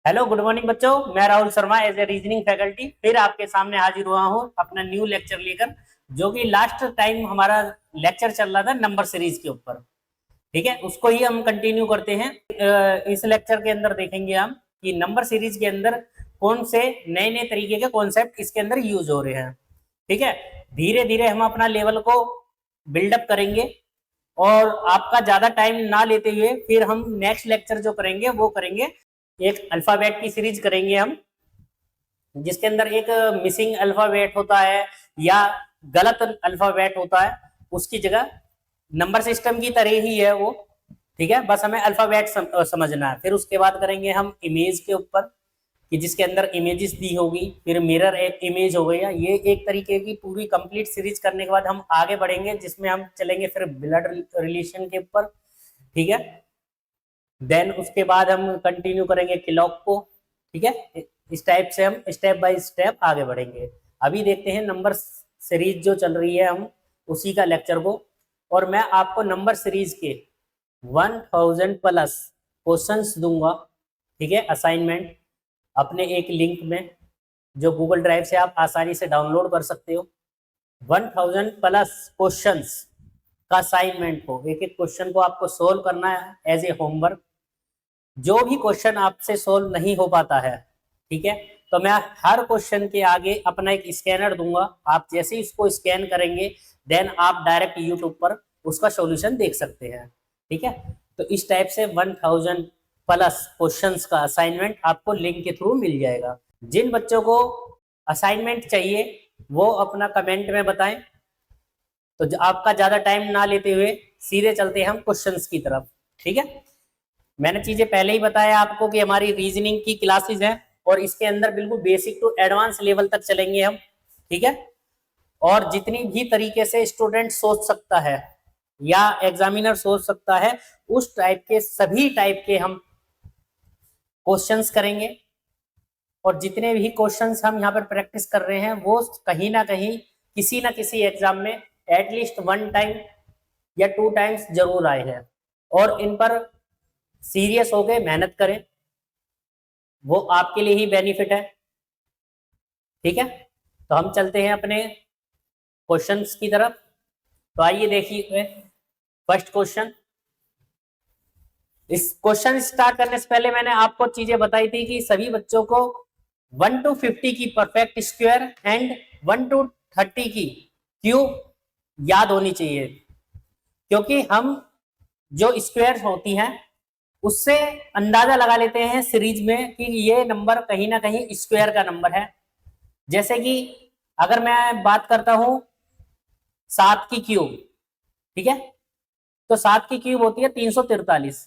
Hello good morning बच्चों। मैं Rahul Sharma as a reasoning faculty फिर आपके सामने हाजिर हुआ हूँ अपना न्यू लेक्चर लेकर। जो कि लास्ट टाइम हमारा लेक्चर चल रहा था नंबर सीरीज के ऊपर। ठीक है, उसको ही हम कंटिन्यू करते हैं। इस लेक्चर के अंदर देखेंगे हम कि नंबर सीरीज के अंदर कौन से नए नए तरीके के कॉन्सेप्ट इसके अंदर यूज हो रहे हैं। ठीक है, धीरे धीरे हम अपना लेवल को बिल्डअप करेंगे और आपका ज्यादा टाइम ना लेते हुए फिर हम नेक्स्ट लेक्चर जो करेंगे वो करेंगे एक अल्फाबेट की सीरीज करेंगे हम, जिसके अंदर एक मिसिंग अल्फाबेट होता है या गलत अल्फाबेट होता है, उसकी जगह नंबर सिस्टम की तरह ही है वो। ठीक है, बस हमें अल्फाबेट समझना है। फिर उसके बाद करेंगे हम इमेज के ऊपर कि जिसके अंदर इमेजेस दी होगी, फिर मिरर एक इमेज हो गया। ये एक तरीके की पूरी कंप्लीट सीरीज करने के बाद हम आगे बढ़ेंगे जिसमें हम चलेंगे फिर ब्लड रिलेशन के ऊपर। ठीक है, देन उसके बाद हम कंटिन्यू करेंगे क्लॉक को। ठीक है, इस टाइप से हम स्टेप बाय स्टेप आगे बढ़ेंगे। अभी देखते हैं नंबर सीरीज जो चल रही है हम उसी का लेक्चर को। और मैं आपको नंबर सीरीज के 1000+ क्वेश्चंस दूंगा। ठीक है, असाइनमेंट अपने एक लिंक में जो गूगल ड्राइव से आप आसानी से डाउनलोड कर सकते हो। 1000+ क्वेश्चंस का असाइनमेंट को, एक एक क्वेश्चन को आपको सोल्व करना है एज ए होमवर्क। जो भी क्वेश्चन आपसे सोल्व नहीं हो पाता है, ठीक है, तो मैं हर क्वेश्चन के आगे अपना एक स्कैनर दूंगा। आप जैसे ही उसको स्कैन करेंगे देन आप डायरेक्ट यूट्यूब पर उसका सॉल्यूशन देख सकते हैं। ठीक है, तो इस टाइप से 1000+ क्वेश्चंस का असाइनमेंट आपको लिंक के थ्रू मिल जाएगा। जिन बच्चों को असाइनमेंट चाहिए वो अपना कमेंट में बताएं। तो आपका ज्यादा टाइम ना लेते हुए सीधे चलते हैं हम क्वेश्चंस की तरफ। ठीक है, मैंने चीजें पहले ही बताया आपको कि हमारी रीजनिंग की क्लासेस हैं और इसके अंदर बिल्कुल बेसिक टू एडवांस लेवल तक चलेंगे हम। ठीक है, और जितनी भी तरीके से स्टूडेंट सोच सकता है या एग्जामिनर सोच सकता है उस टाइप के सभी टाइप के हम क्वेश्चंस करेंगे। और जितने भी क्वेश्चंस हम यहाँ पर प्रैक्टिस कर रहे हैं वो कहीं ना कहीं किसी ना किसी एग्जाम में एटलीस्ट 1 टाइम या 2 टाइम्स जरूर आए हैं। और इन पर सीरियस होकर मेहनत करें, वो आपके लिए ही बेनिफिट है। ठीक है, तो हम चलते हैं अपने क्वेश्चंस की तरफ। तो आइए देखिए फर्स्ट क्वेश्चन। इस क्वेश्चन स्टार्ट करने से पहले मैंने आपको चीजें बताई थी कि सभी बच्चों को 1 to 50 की परफेक्ट स्क्वायर एंड 1 to 30 की क्यूब याद होनी चाहिए, क्योंकि हम जो स्क्वायर होती हैं उससे अंदाजा लगा लेते हैं सीरीज में कि ये नंबर कहीं ना कहीं स्क्वायर का नंबर है। जैसे कि अगर मैं बात करता हूं 7 की क्यूब, ठीक है, तो 7 की क्यूब होती है 343।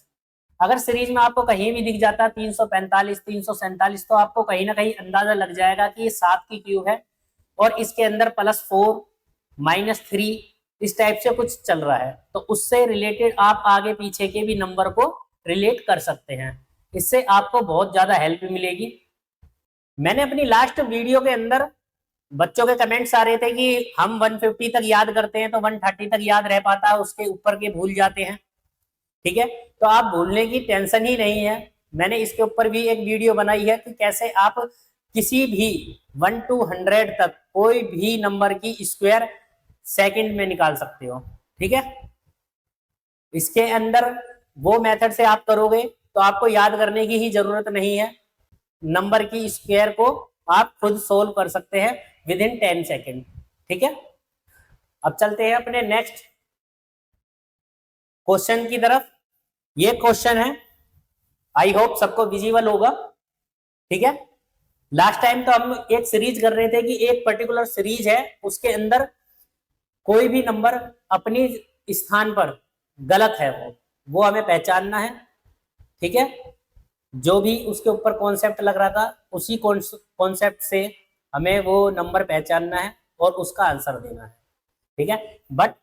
अगर सीरीज में आपको कहीं भी दिख जाता है 345 347, तो आपको कहीं ना कहीं अंदाजा लग जाएगा कि ये 7 की क्यूब है और इसके अंदर +4 -3 इस टाइप से कुछ चल रहा है। तो उससे रिलेटेड आप आगे पीछे के भी नंबर को रिलेट कर सकते हैं। इससे आपको बहुत ज्यादा हेल्प मिलेगी। मैंने अपनी लास्ट वीडियो के अंदर बच्चों के कमेंट्स आ रहे थे कि हम 150 तक याद करते हैं तो 130 तक याद रह पाता है, उसके ऊपर के भूल जाते हैं। ठीक है, तो आप भूलने की टेंशन ही नहीं है। मैंने इसके ऊपर भी एक वीडियो बनाई है कि कैसे आप किसी भी 1 to 100 तक कोई भी नंबर की स्क्वायर सेकंड में निकाल सकते हो। ठीक है, इसके अंदर वो मेथड से आप करोगे तो आपको याद करने की ही जरूरत नहीं है। नंबर की स्क्वायर को आप खुद सोल्व कर सकते हैं विद इन 10 सेकेंड। ठीक है, अब चलते हैं अपने नेक्स्ट क्वेश्चन की तरफ। ये क्वेश्चन है, आई होप सबको विजिबल होगा। ठीक है, लास्ट टाइम तो हम एक सीरीज कर रहे थे कि एक पर्टिकुलर सीरीज है उसके अंदर कोई भी नंबर अपनी स्थान पर गलत है वो हमें पहचानना है। ठीक है, जो भी उसके ऊपर कॉन्सेप्ट लग रहा था उसी कॉन्सेप्ट से हमें वो नंबर पहचानना है और उसका आंसर देना है। ठीक है, बट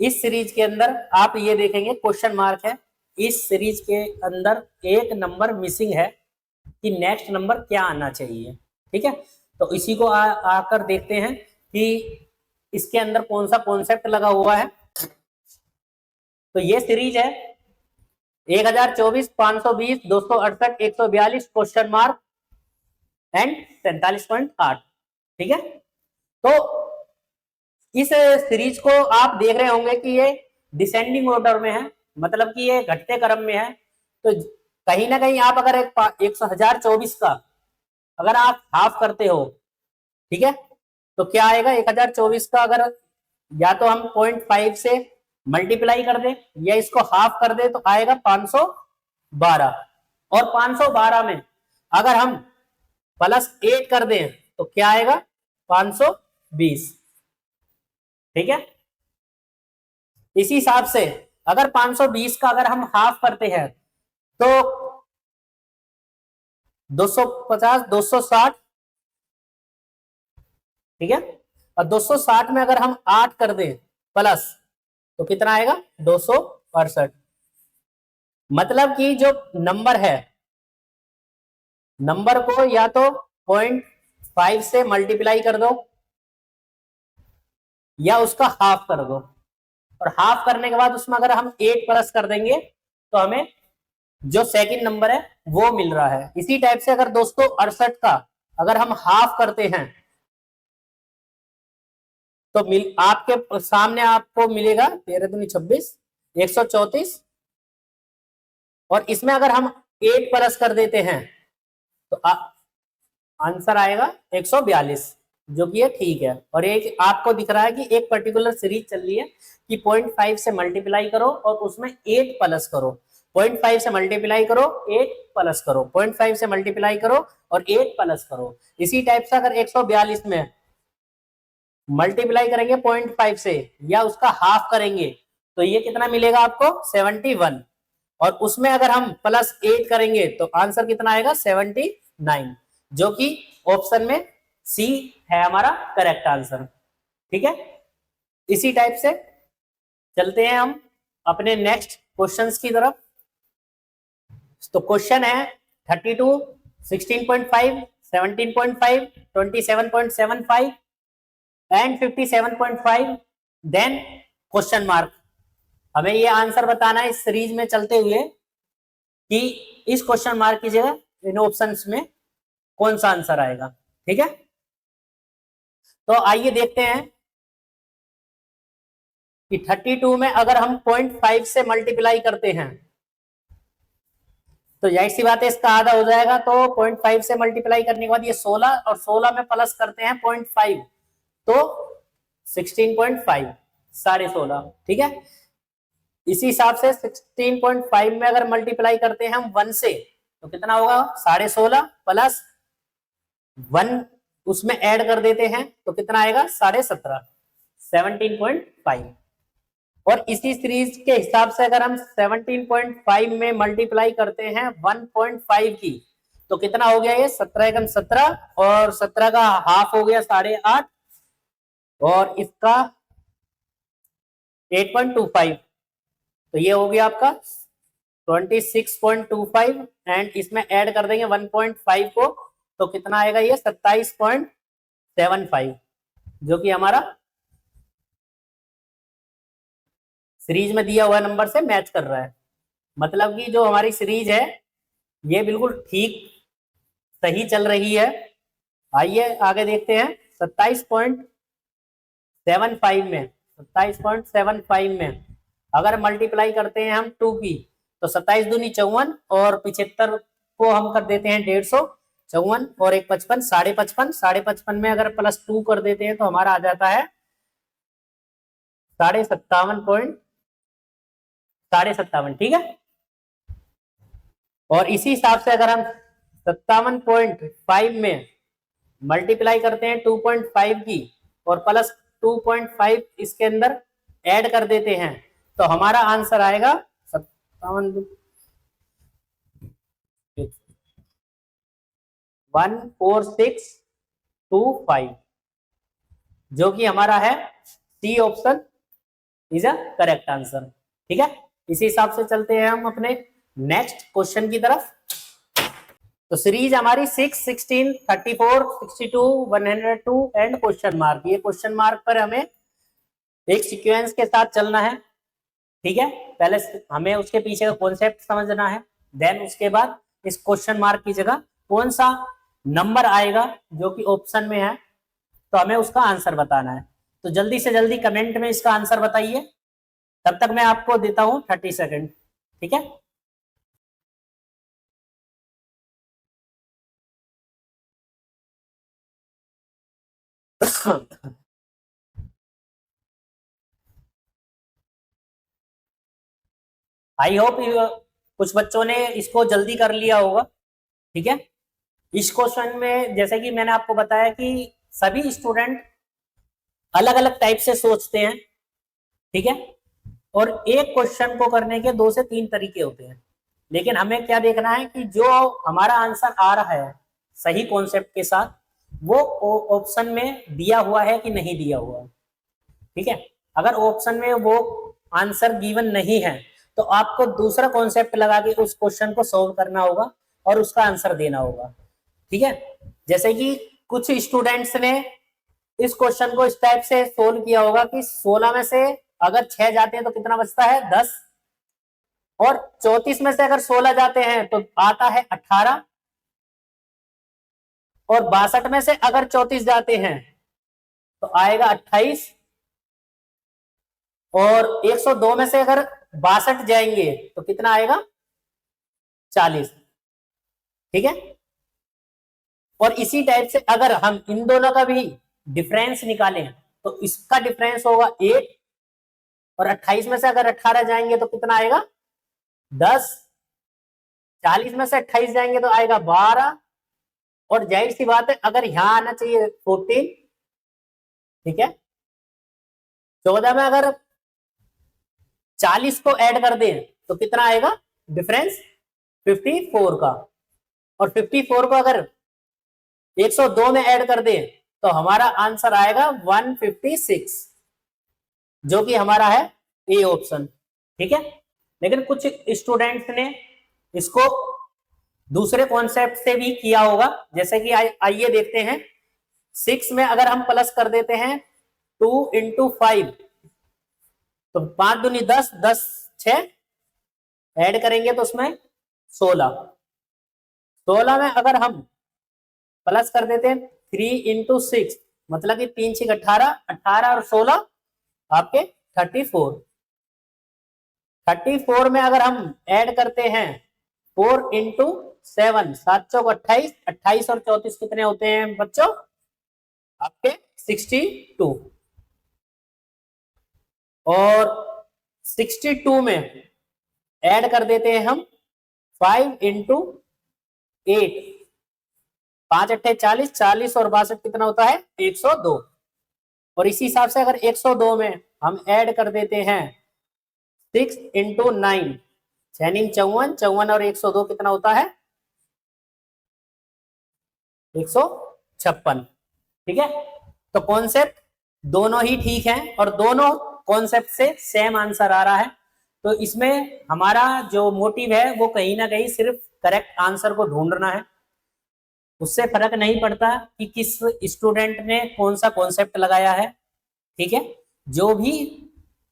इस सीरीज के अंदर आप ये देखेंगे क्वेश्चन मार्क है। इस सीरीज के अंदर एक नंबर मिसिंग है कि नेक्स्ट नंबर क्या आना चाहिए। ठीक है, तो इसी को आकर देखते हैं कि इसके अंदर कौन सा कॉन्सेप्ट लगा हुआ है। तो ये सीरीज है 1024, 520, 268, 142, क्वेश्चन मार्क एंड 43.8। ठीक है, तो इस सीरीज को आप देख रहे होंगे कि ये डिसेंडिंग ऑर्डर में है, मतलब कि ये घटते क्रम में है। तो कहीं ना कहीं आप अगर 1024 का अगर आप हाफ करते हो, ठीक है, तो क्या आएगा 1024 का, अगर या तो हम 0.5 से मल्टीप्लाई कर दे या इसको हाफ कर दे तो आएगा 512। और 512 में अगर हम +8 कर दें तो क्या आएगा 520। ठीक है, इसी हिसाब से अगर 520 का अगर हम हाफ करते हैं तो 250, 260, ठीक है, और 260 में अगर हम 8 कर दें प्लस तो कितना आएगा 268। मतलब कि जो नंबर है, नंबर को या तो 0.5 से मल्टीप्लाई कर दो या उसका हाफ कर दो, और हाफ करने के बाद उसमें अगर हम 8 प्लस कर देंगे तो हमें जो सेकंड नंबर है वो मिल रहा है। इसी टाइप से अगर 268 का अगर हम हाफ करते हैं तो आपके सामने आपको मिलेगा 13 दूनी 26, 134, और इसमें अगर हम 8 प्लस कर देते हैं तो आंसर आएगा 142, जो कि ये ठीक है। और एक आपको दिख रहा है कि एक पर्टिकुलर सीरीज चल रही है कि 0.5 से मल्टीप्लाई करो और उसमें 8 प्लस करो, 0.5 से मल्टीप्लाई करो 8 प्लस करो, 0.5 से मल्टीप्लाई करो और 8 प्लस करो। इसी टाइप से अगर 142 में मल्टीप्लाई करेंगे 0.5 से या उसका हाफ करेंगे तो ये कितना मिलेगा आपको 71, और उसमें अगर हम +8 करेंगे तो आंसर कितना आएगा 79, जो कि ऑप्शन में सी है हमारा करेक्ट आंसर। ठीक है, इसी टाइप से चलते हैं हम अपने नेक्स्ट क्वेश्चंस की तरफ। तो क्वेश्चन है 32, 16.5, 17.5, 27.75 एंड 57.5, देन क्वेश्चन मार्क। हमें ये आंसर बताना है इस सीरीज में चलते हुए कि इस क्वेश्चन मार्क की जगह इन ऑप्शंस में कौन सा आंसर आएगा। ठीक है, तो आइए देखते हैं कि 32 में अगर हम 0.5 से मल्टीप्लाई करते हैं तो जाहिर सी बात है इसका आधा हो जाएगा। तो 0.5 से मल्टीप्लाई करने के बाद ये 16, और 16 में प्लस करते हैं 0.5 तो 16.5, 16.5। ठीक है, इसी हिसाब से 16.5 में अगर मल्टीप्लाई करते हैं हम 1 से तो कितना होगा 16.5 प्लस 1 उसमें ऐड कर देते हैं तो कितना आएगा 17.5, 17.5। और इसी सीरीज के हिसाब से अगर हम 17.5 में मल्टीप्लाई करते हैं 1.5 की तो कितना हो गया ये 17 एकम 17, और 17 का हाफ हो गया 8.5, और इसका 8.25, तो ये हो गया आपका 26.25, एंड इसमें ऐड कर देंगे 1.5 को तो कितना आएगा ये 27.75, जो कि हमारा सीरीज में दिया हुआ नंबर से मैच कर रहा है। मतलब कि जो हमारी सीरीज है ये बिल्कुल ठीक सही चल रही है। आइए आगे देखते हैं 27.75 में, 27.75 में अगर मल्टीप्लाई करते हैं हम 2 की तो 27 दूनी 54, और 75 को हम कर देते हैं 150, 54 और 1 55, 55.5, 55.5 में अगर +2 कर देते हैं तो हमारा आ जाता है 57.57। ठीक है, और इसी हिसाब से अगर हम 57.5 में मल्टीप्लाई करते हैं 2.5 की और प्लस 2.5 इसके अंदर ऐड कर देते हैं तो हमारा आंसर आएगा 14625, जो कि हमारा है C option is a correct answer. ठीक है, इसी हिसाब से चलते हैं हम अपने नेक्स्ट क्वेश्चन की तरफ। तो सीरीज हमारी 6, 16, 34, 62, 102 एंड क्वेश्चन मार्क। ये क्वेश्चन मार्क पर हमें एक सीक्वेंस के साथ चलना है। ठीक है, पहले हमें उसके पीछे का कॉन्सेप्ट समझना है, देन उसके बाद इस क्वेश्चन मार्क की जगह कौन सा नंबर आएगा जो कि ऑप्शन में है, तो हमें उसका आंसर बताना है। तो जल्दी से जल्दी कमेंट में इसका आंसर बताइए, तब तक मैं आपको देता हूं 30 सेकेंड। ठीक है, आई होप कुछ बच्चों ने इसको जल्दी कर लिया होगा। ठीक है, इस क्वेश्चन में जैसे कि मैंने आपको बताया कि सभी स्टूडेंट अलग अलग टाइप से सोचते हैं। ठीक है, और एक क्वेश्चन को करने के 2 से 3 तरीके होते हैं, लेकिन हमें क्या देखना है कि जो हमारा आंसर आ रहा है सही कॉन्सेप्ट के साथ, वो ऑप्शन में दिया हुआ है कि नहीं दिया हुआ है। ठीक है, अगर ऑप्शन में वो आंसर गिवन नहीं है तो आपको दूसरा कॉन्सेप्ट लगा के उस क्वेश्चन को सोल्व करना होगा और उसका आंसर देना होगा। ठीक है, जैसे कि कुछ स्टूडेंट्स ने इस क्वेश्चन को इस टाइप से सोल्व किया होगा कि 16 में से अगर 6 जाते हैं तो कितना बचता है, 10, और 34 में से अगर 16 जाते हैं तो आता है 18, और 62 में से अगर 34 जाते हैं तो आएगा 28, और 102 में से अगर 62 जाएंगे तो कितना आएगा, 40। ठीक है, और इसी टाइप से अगर हम इन दोनों का भी डिफरेंस निकालें तो इसका डिफरेंस होगा 8, और 28 में से अगर 18 जाएंगे तो कितना आएगा, 10, 40 में से 28 जाएंगे तो आएगा 12, और जाहिर सी बात है अगर यहां आना चाहिए 14। ठीक है, 14 में अगर 40 को ऐड कर दें तो कितना आएगा डिफरेंस, 54 का, और 54 को अगर 102 में ऐड कर दें तो हमारा आंसर आएगा 156, जो कि हमारा है ए ऑप्शन। ठीक है, लेकिन कुछ स्टूडेंट्स ने इसको दूसरे कॉन्सेप्ट से भी किया होगा, जैसे कि आइए देखते हैं। 6 में अगर हम प्लस कर देते हैं 2 × 5, तो 5 दूनी 10, 10 6 ऐड करेंगे तो उसमें 16, 16 में अगर हम प्लस कर देते हैं 3 × 6, मतलब कि 3 6 18, 18 और 16 आपके 34, 34 में अगर हम ऐड करते हैं 4 × 7, 7 चौक 28, 28 और 34 कितने होते हैं बच्चों, आपके 62, और 62 में ऐड कर देते हैं हम 5 × 8, 5 8 40, 40 और 62 कितना होता है, 102, और इसी हिसाब से अगर 102 में हम ऐड कर देते हैं 6 × 9, 6 9 54, 54 और 102 कितना होता है, 156। ठीक है, तो कॉन्सेप्ट दोनों ही ठीक है और दोनों कॉन्सेप्ट से सेम आंसर आ रहा है। तो इसमें हमारा जो मोटिव है वो कहीं ना कहीं सिर्फ करेक्ट आंसर को ढूंढना है, उससे फर्क नहीं पड़ता कि किस स्टूडेंट ने कौन सा कॉन्सेप्ट लगाया है। ठीक है, जो भी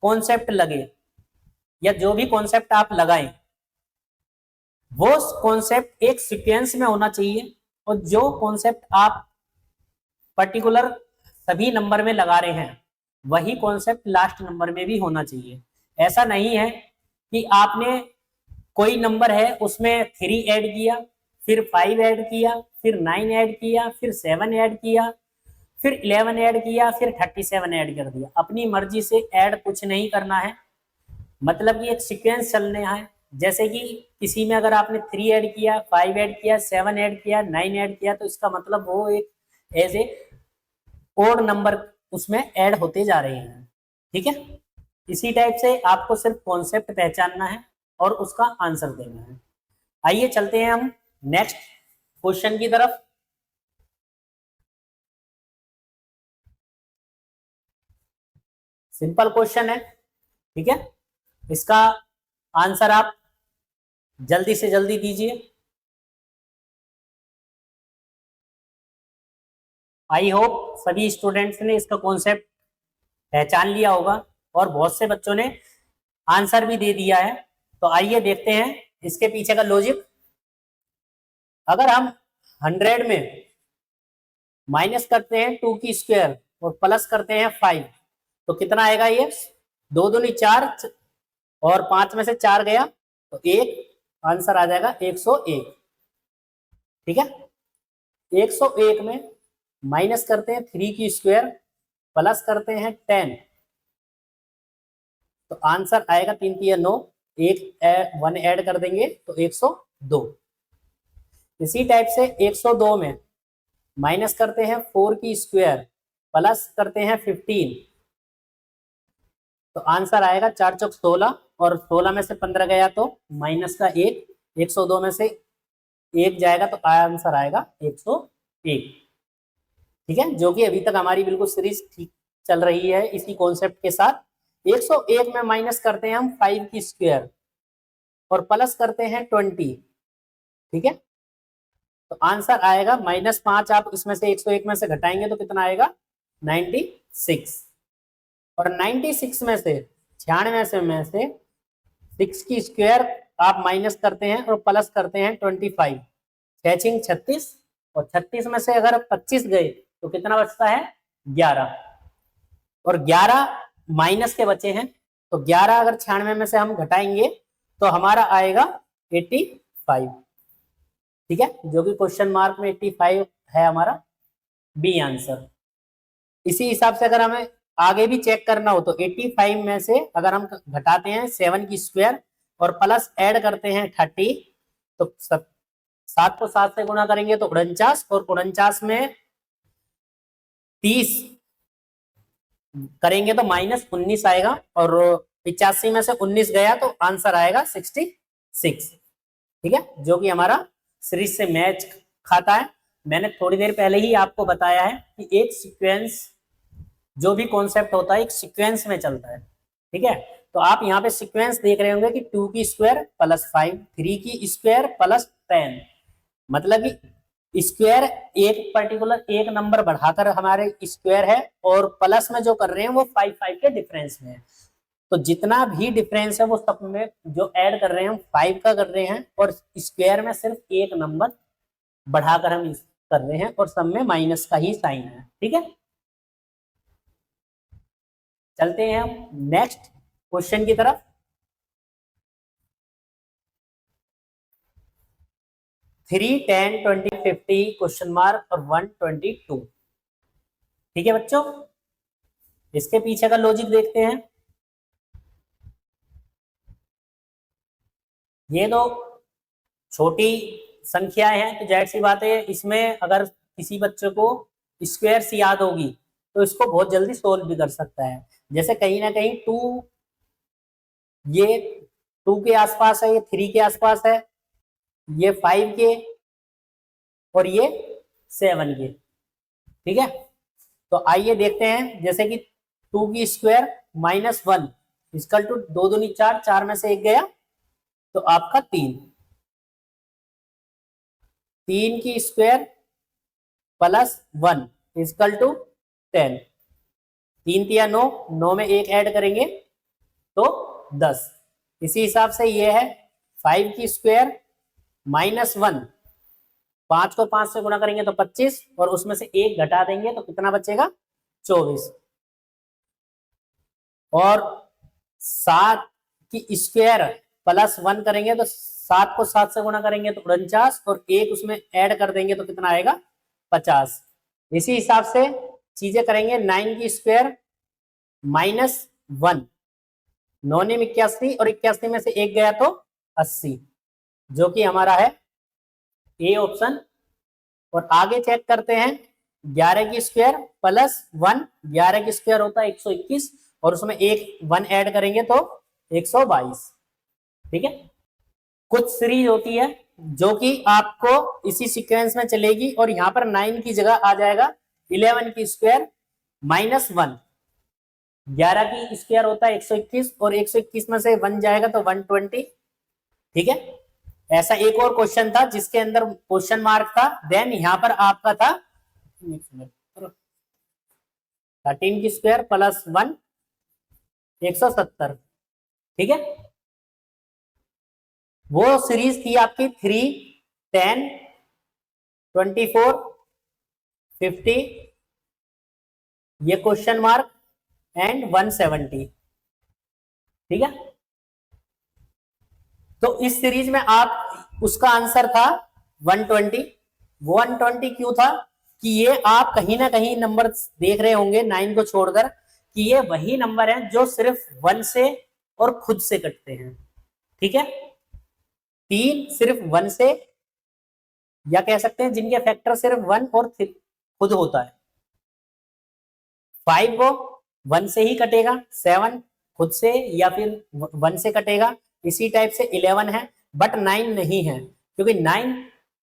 कॉन्सेप्ट लगे या जो भी कॉन्सेप्ट आप लगाएं वो कॉन्सेप्ट एक सीक्वेंस में होना चाहिए, और जो कॉन्सेप्ट आप पर्टिकुलर सभी नंबर में लगा रहे हैं वही कॉन्सेप्ट लास्ट नंबर में भी होना चाहिए। ऐसा नहीं है कि आपने कोई नंबर है उसमें 3 ऐड किया, फिर 5 ऐड किया, फिर 9 ऐड किया, फिर 7 ऐड किया, फिर 11 ऐड किया, फिर 37 ऐड कर दिया। अपनी मर्जी से ऐड कुछ नहीं करना है, मतलब कि एक सीक्वेंस चलने है। जैसे कि किसी में अगर आपने 3 ऐड किया, 5 ऐड किया, 7 ऐड किया, 9 ऐड किया, तो इसका मतलब वो एक एज ए ओड नंबर उसमें ऐड होते जा रहे हैं। ठीक है, इसी टाइप से आपको सिर्फ कॉन्सेप्ट पहचानना है और उसका आंसर देना है। आइए चलते हैं हम नेक्स्ट क्वेश्चन की तरफ। सिंपल क्वेश्चन है, ठीक है, इसका आंसर आप जल्दी से जल्दी दीजिए। आई होप सभी स्टूडेंट्स ने इसका कॉन्सेप्ट पहचान लिया होगा, और बहुत से बच्चों ने आंसर भी दे दिया है। तो आइए देखते हैं इसके पीछे का लॉजिक। अगर हम 100 में माइनस करते हैं 2 की स्क्वायर और प्लस करते हैं 5, तो कितना आएगा? ये 2 दूनी 4 और 5 में से 4 गया तो 1, आंसर आ जाएगा 101। ठीक है, 101 में माइनस करते हैं 3 की स्क्वायर प्लस करते हैं 10, तो आंसर आएगा 3 3 9, 1 ऐड कर देंगे तो 102। इसी टाइप से 102 में माइनस करते हैं 4 की स्क्वायर प्लस करते हैं 15, तो आंसर आएगा 4 चौक 16 और 16 में से 15 गया तो माइनस का 1, 102 में से 1 जाएगा तो आंसर आएगा 101। ठीक है, जो कि अभी तक हमारी बिल्कुल सीरीज ठीक चल रही है इसी कॉन्सेप्ट के साथ। 101 में माइनस करते हैं हम 5 की स्क्वायर और प्लस करते हैं 20। ठीक है, तो आंसर आएगा -5। आप इसमें से 101 में से घटाएंगे तो कितना आएगा? 96। और 96 में से 96 में से 6 की स्क्वायर आप माइनस करते हैं और प्लस करते हैं 25, 6 36, और 36 में से अगर 25 गए तो कितना बचता है? 11, और 11 माइनस के बचे हैं, तो 11 अगर 96 में से हम घटाएंगे तो हमारा आएगा 85। ठीक है, जो कि क्वेश्चन मार्क में 85 है हमारा बी आंसर। इसी हिसाब से अगर हमें आगे भी चेक करना हो तो 85 में से अगर हम घटाते हैं 7 की स्क्वायर और प्लस ऐड करते हैं 30, तो 7 को 7 से गुणा करेंगे तो 49, और 49 में 30 करेंगे तो -19 आएगा, और 85 में से 19 गया तो आंसर आएगा 66। ठीक है, जो कि हमारा सीरीज से मैच खाता है। मैंने थोड़ी देर पहले ही आपको बताया है कि एक सीक्वेंस, जो भी कॉन्सेप्ट होता है एक सीक्वेंस में चलता है। ठीक है, तो आप यहाँ पे सीक्वेंस देख रहे होंगे कि 2 की स्क्वायर प्लस 5, 3 की स्क्वायर प्लस 10, मतलब कि स्क्वायर एक पर्टिकुलर एक नंबर बढ़ाकर हमारे स्क्वायर है, और प्लस में जो कर रहे हैं वो 5 5 के डिफरेंस में है। तो जितना भी डिफरेंस है वो सब में जो ऐड कर रहे हैं हम 5 का कर रहे हैं, और स्क्वायर में सिर्फ एक नंबर बढ़ाकर हम कर रहे हैं, और सब में माइनस का ही साइन है। ठीक है, चलते हैं हम नेक्स्ट क्वेश्चन की तरफ। 3 10 20 50 क्वेश्चन मार्क और 122। ठीक है बच्चों, इसके पीछे का लॉजिक देखते हैं। ये दो छोटी संख्याएं हैं तो जाहिर सी बात है इसमें अगर किसी बच्चे को स्क्वायर्स याद होगी तो इसको बहुत जल्दी सोल्व भी कर सकता है। जैसे कहीं ना कहीं 2, ये 2 के आसपास है, ये 3 के आसपास है, ये 5 के, और ये 7 के। ठीक है, तो आइए देखते हैं। जैसे कि 2 की स्क्वायर -1 इक्वल टू 2 दूनी 4, 4 में से 1 गया तो आपका 3, 3 की स्क्वायर प्लस 1 इक्वल टू 10, 3 तिया 9, 9 में 1 ऐड करेंगे तो 10। इसी हिसाब से ये है 5 की स्क्वायर -1, 5 को 5 से गुणा करेंगे तो 25, और उसमें से 1 घटा देंगे तो कितना बचेगा? 24। और 7 की स्क्वायर प्लस 1 करेंगे तो 7 को 7 से गुणा करेंगे तो 49, और 1 उसमें ऐड कर देंगे तो कितना आएगा? 50। इसी हिसाब से चीजें करेंगे। 9 की स्क्वायर -1, 9 ने 81, और 81 में से 1 गया तो 80, जो कि हमारा है ए ऑप्शन। और आगे चेक करते हैं 11 की स्क्वायर प्लस 1, 11 की स्क्वायर होता है 121, और उसमें 1 ऐड करेंगे तो 122। ठीक है, कुछ सीरीज होती है जो कि आपको इसी सीक्वेंस में चलेगी, और यहाँ पर 9 की जगह आ जाएगा 11 की स्क्वायर -1, 11 की स्क्वायर होता है 121, और 121 में से 1 जाएगा तो 120। ठीक है, ऐसा एक और क्वेश्चन था जिसके अंदर क्वेश्चन मार्क था, देन यहाँ पर आपका था 13 की स्क्वायर प्लस 1 170। ठीक है, वो सीरीज थी आपकी 3, 10, 24, 50, ये क्वेश्चन मार्क एंड 170। ठीक है, तो इस सीरीज में आप, उसका आंसर था 120। 120 क्यों था कि ये आप कहीं ना कहीं नंबर देख रहे होंगे 9 को छोड़कर कि ये वही नंबर है जो सिर्फ 1 से और खुद से कटते हैं। ठीक है, 3 सिर्फ 1 से, या कह सकते हैं जिनके फैक्टर सिर्फ 1 और खुद होता है। 5 वो 1 से ही कटेगा, 7 खुद से या फिर 1 से कटेगा, इसी टाइप से 11 है, बट 9 नहीं है, क्योंकि 9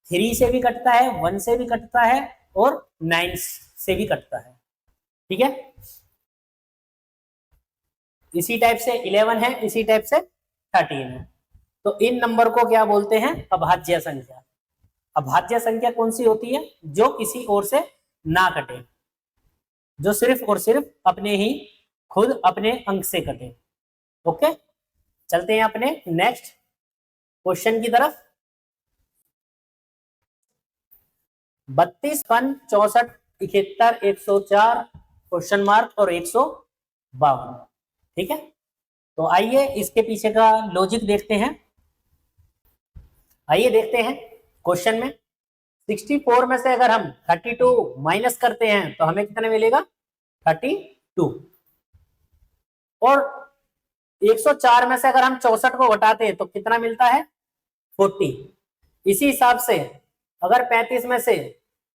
3 से भी कटता है, 1 से भी कटता है और 9 से भी कटता है। ठीक है, इसी टाइप से 11 है, इसी टाइप से 13 है। तो इन नंबर को क्या बोलते हैं? अभाज्य संख्या। अभाज्य संख्या कौन सी होती है? जो किसी और से ना कटे, जो सिर्फ और सिर्फ अपने ही खुद अपने अंक से कटे। ओके, चलते हैं अपने नेक्स्ट क्वेश्चन की तरफ। 32, 55, 64, 71, 104 क्वेश्चन मार्क और 152। ठीक है, तो आइए इसके पीछे का लॉजिक देखते हैं। आइए देखते हैं क्वेश्चन में 64 में से अगर हम 32 माइनस करते हैं तो हमें कितना मिलेगा? 32। और 104 में से अगर हम 64 को घटाते हैं तो कितना मिलता है? 40। इसी हिसाब से अगर 35 में से,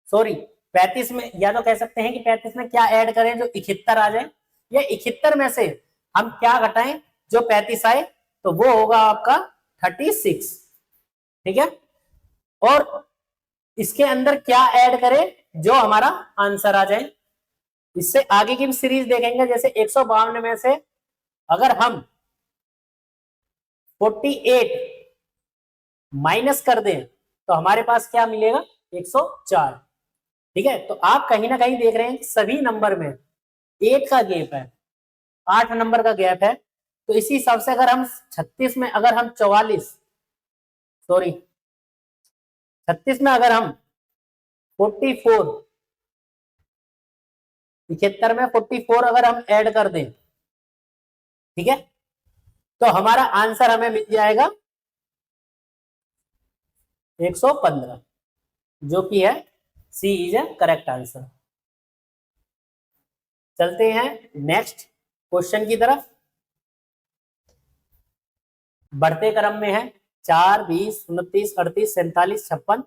सॉरी 35 में, या तो कह सकते हैं कि 35 में क्या ऐड करें जो 71 आ जाए, या 71 में से हम क्या घटाएं जो 35 आए, तो वो होगा आपका 36। ठीक है, और इसके अंदर क्या ऐड करें जो हमारा आंसर आ जाए। इससे आगे की भी सीरीज देखेंगे, जैसे 152 में से अगर हम 48 माइनस कर दें तो हमारे पास क्या मिलेगा? 104। ठीक है, तो आप कहीं ना कहीं देख रहे हैं सभी नंबर में 8 का गैप है, 8 नंबर का गैप है। तो इसी हिसाब से अगर हम 36 में अगर हम 44, सॉरी 36 में अगर हम 44, 71 में 44 अगर हम ऐड कर दें, ठीक है, तो हमारा आंसर हमें मिल जाएगा 115, जो कि है सी इज ए करेक्ट आंसर। चलते हैं नेक्स्ट क्वेश्चन की तरफ। बढ़ते क्रम में है 4, 20, 29, 38, 47, 56।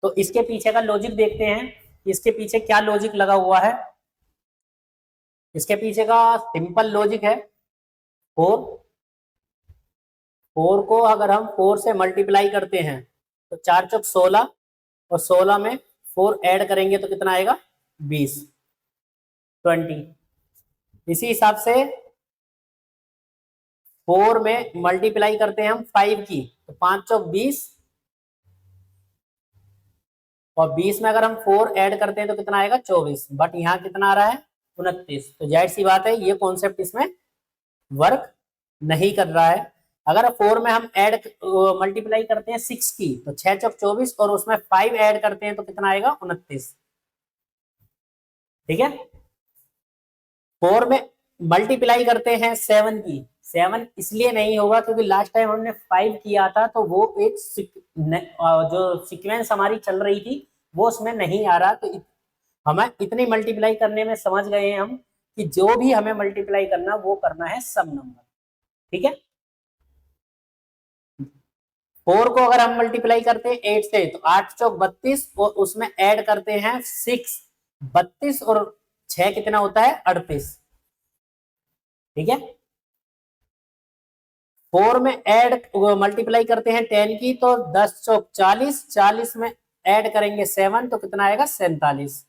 तो इसके पीछे का लॉजिक देखते हैं, इसके पीछे क्या लॉजिक लगा हुआ है। इसके पीछे का सिंपल लॉजिक है 4। 4 को अगर हम 4 से मल्टीप्लाई करते हैं तो 4 चौक 16, और 16 में 4 ऐड करेंगे तो कितना आएगा? 20, 20। इसी हिसाब से 4 में मल्टीप्लाई करते हैं हम 5 की, तो 5 चौक 20, और 20 में अगर हम 4 ऐड करते हैं तो कितना आएगा? 24। बट यहाँ कितना आ रहा है? 29। तो जाहिर सी बात है ये कॉन्सेप्ट इसमें वर्क नहीं कर रहा है। अगर 4 में हम ऐड मल्टीप्लाई करते हैं 6 की, तो 6 चौक 24, और उसमें 5 ऐड करते हैं तो कितना आएगा? 29। ठीक है, 4 में मल्टीप्लाई करते हैं 7 की, 7 इसलिए नहीं होगा क्योंकि लास्ट टाइम हमने 5 किया था, तो वो एक जो सीक्वेंस हमारी चल रही थी वो उसमें नहीं आ रहा। तो हमें इतनी मल्टीप्लाई करने में समझ गए हम कि जो भी हमें मल्टीप्लाई करना वो करना है सम नंबर। ठीक है, 4 को अगर हम मल्टीप्लाई करते हैं 8 से, तो 8 चौक 32, और उसमें ऐड करते हैं 6, 32 और 6 कितना होता है? 38। ठीक है, 4 में ऐड मल्टीप्लाई करते हैं 10 की, तो 10 चौक 40, 40 में ऐड करेंगे 7, तो कितना आएगा? 47।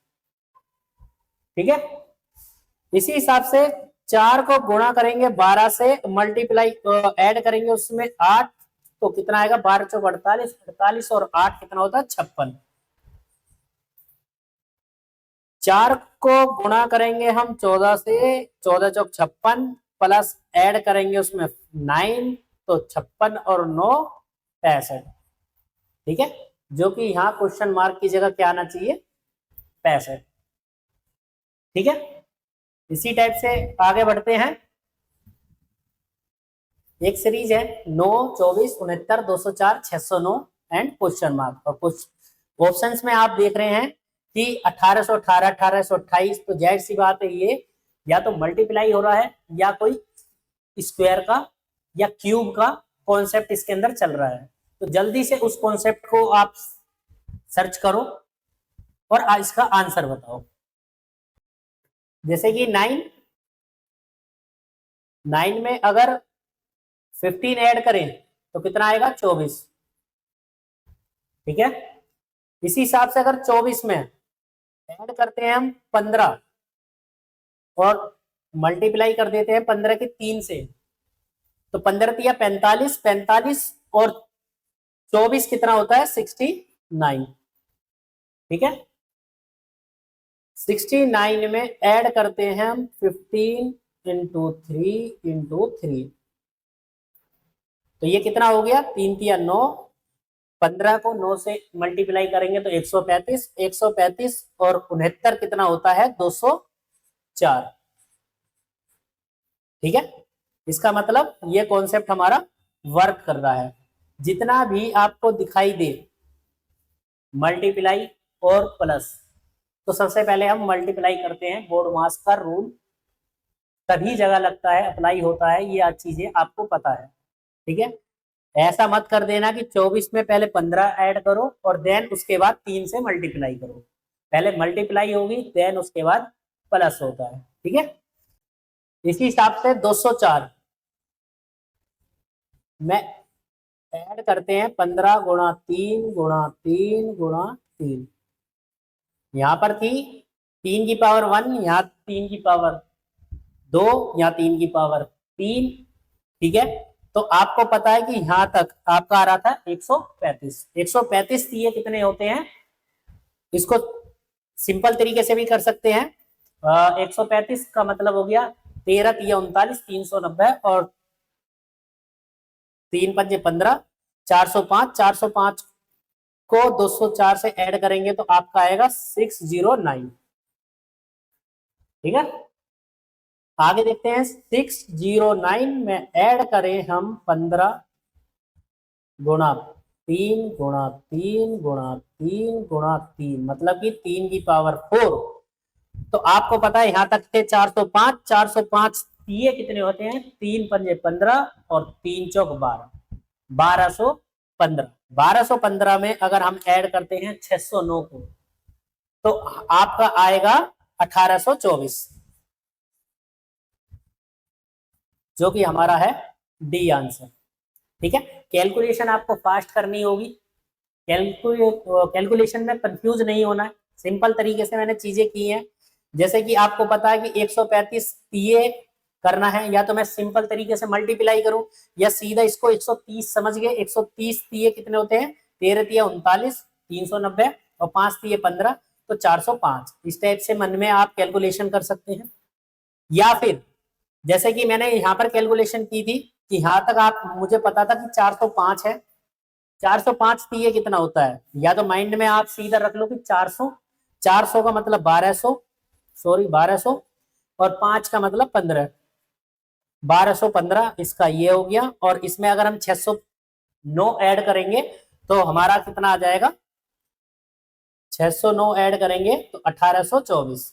ठीक है, इसी हिसाब से 4 को गुणा करेंगे 12 से, मल्टीप्लाई ऐड करेंगे उसमें 8, तो कितना आएगा? 12 चौक 48, 48 और 8 कितना होता है? 56। 4 को गुणा करेंगे हम 14 से, 14 चौक 56, प्लस ऐड करेंगे उसमें 9, तो 56 और 9 65। ठीक है, जो कि यहाँ क्वेश्चन मार्क की जगह क्या आना चाहिए, 65। ठीक है, इसी टाइप से आगे बढ़ते हैं। एक सीरीज है 9, 24, 69, 204, 609 एंड क्वेश्चन मार्क। और कुछ ऑप्शंस में आप देख रहे हैं कि 1818, 1828, तो जाहिर सी बात है ये या तो मल्टीप्लाई हो रहा है या कोई स्क्वायर का या क्यूब का कॉन्सेप्ट इसके अंदर चल रहा है। तो जल्दी से उस कॉन्सेप्ट को आप सर्च करो और इसका आंसर बताओ। जैसे कि 9 में अगर 15 ऐड करें तो कितना आएगा, 24। ठीक है, इसी हिसाब से अगर 24 में ऐड करते हैं हम 15 और मल्टीप्लाई कर देते हैं 15 के 3 से, तो 15 तिया 45, 45 और 24 कितना होता है, 69। ठीक है, 69 में ऐड करते हैं हम 15 इंटू 3 इंटू 3, तो ये कितना हो गया, 3 तिया 9, 15 को 9 से मल्टीप्लाई करेंगे तो 135, 135 और 69 कितना होता है, 204। ठीक है, इसका मतलब ये कॉन्सेप्ट हमारा वर्क कर रहा है। जितना भी आपको दिखाई दे मल्टीप्लाई और प्लस, तो सबसे पहले हम मल्टीप्लाई करते हैं। बोर्ड मास का रूल तभी जगह लगता है, अप्लाई होता है, ये चीजें आपको पता है। ठीक है, ऐसा मत कर देना कि 24 में पहले 15 ऐड करो और देन उसके बाद 3 से मल्टीप्लाई करो। पहले मल्टीप्लाई होगी देन उसके बाद प्लस होता है। ठीक है, इसी हिसाब से 204 में ऐड करते हैं 15 गुणा 3 गुणा 3 गुणा 3। यहां पर थी 3 की पावर 1, यहाँ 3 की पावर 2, यहाँ 3 की पावर 3। ठीक है, तो आपको पता है कि यहां तक आपका आ रहा था 135। 135 ये कितने होते हैं, इसको सिंपल तरीके से भी कर सकते हैं। 135 का मतलब हो गया 13 तिया 39, 390 और 3 पंजे 15, 405। 405 को 204 से ऐड करेंगे तो आपका आएगा 609। ठीक है, आगे देखते हैं। 609 में ऐड करें हम 15 गुणा 3 गुणा 3 गुणा 3 गुणा 3, मतलब कि 3 की पावर 4। तो आपको पता है यहां तक थे 405। 405 ये कितने होते हैं, 3 पंजे 15 और 3 चौक 12, 1215। 1215 में अगर हम ऐड करते हैं 609 को तो आपका आएगा 1824, जो कि हमारा है डी आंसर। ठीक है, कैलकुलेशन आपको फास्ट करनी होगी, कैलकुलेशन में कंफ्यूज नहीं होना है। सिंपल तरीके से मैंने चीजें की हैं। जैसे कि आपको पता है कि 135 ये करना है, या तो मैं सिंपल तरीके से मल्टीप्लाई करूं या सीधा इसको 130 समझ गए। 130 ये कितने होते हैं, 13 तिया 39, 390 और 5 तिये 15, तो 405। इस टाइप से मन में आप कैलकुलेशन कर सकते हैं। या फिर जैसे कि मैंने यहाँ पर कैलकुलेशन की थी कि यहां तक आप मुझे पता था कि 405 है। 405 ये कितना होता है, या तो माइंड में आप सीधा रख लो कि 400, 400 का मतलब 1200, सॉरी 1200 और 5 का मतलब 15, 1215 इसका ये हो गया। और इसमें अगर हम 609 ऐड करेंगे तो हमारा कितना आ जाएगा, 609 ऐड करेंगे तो 1824,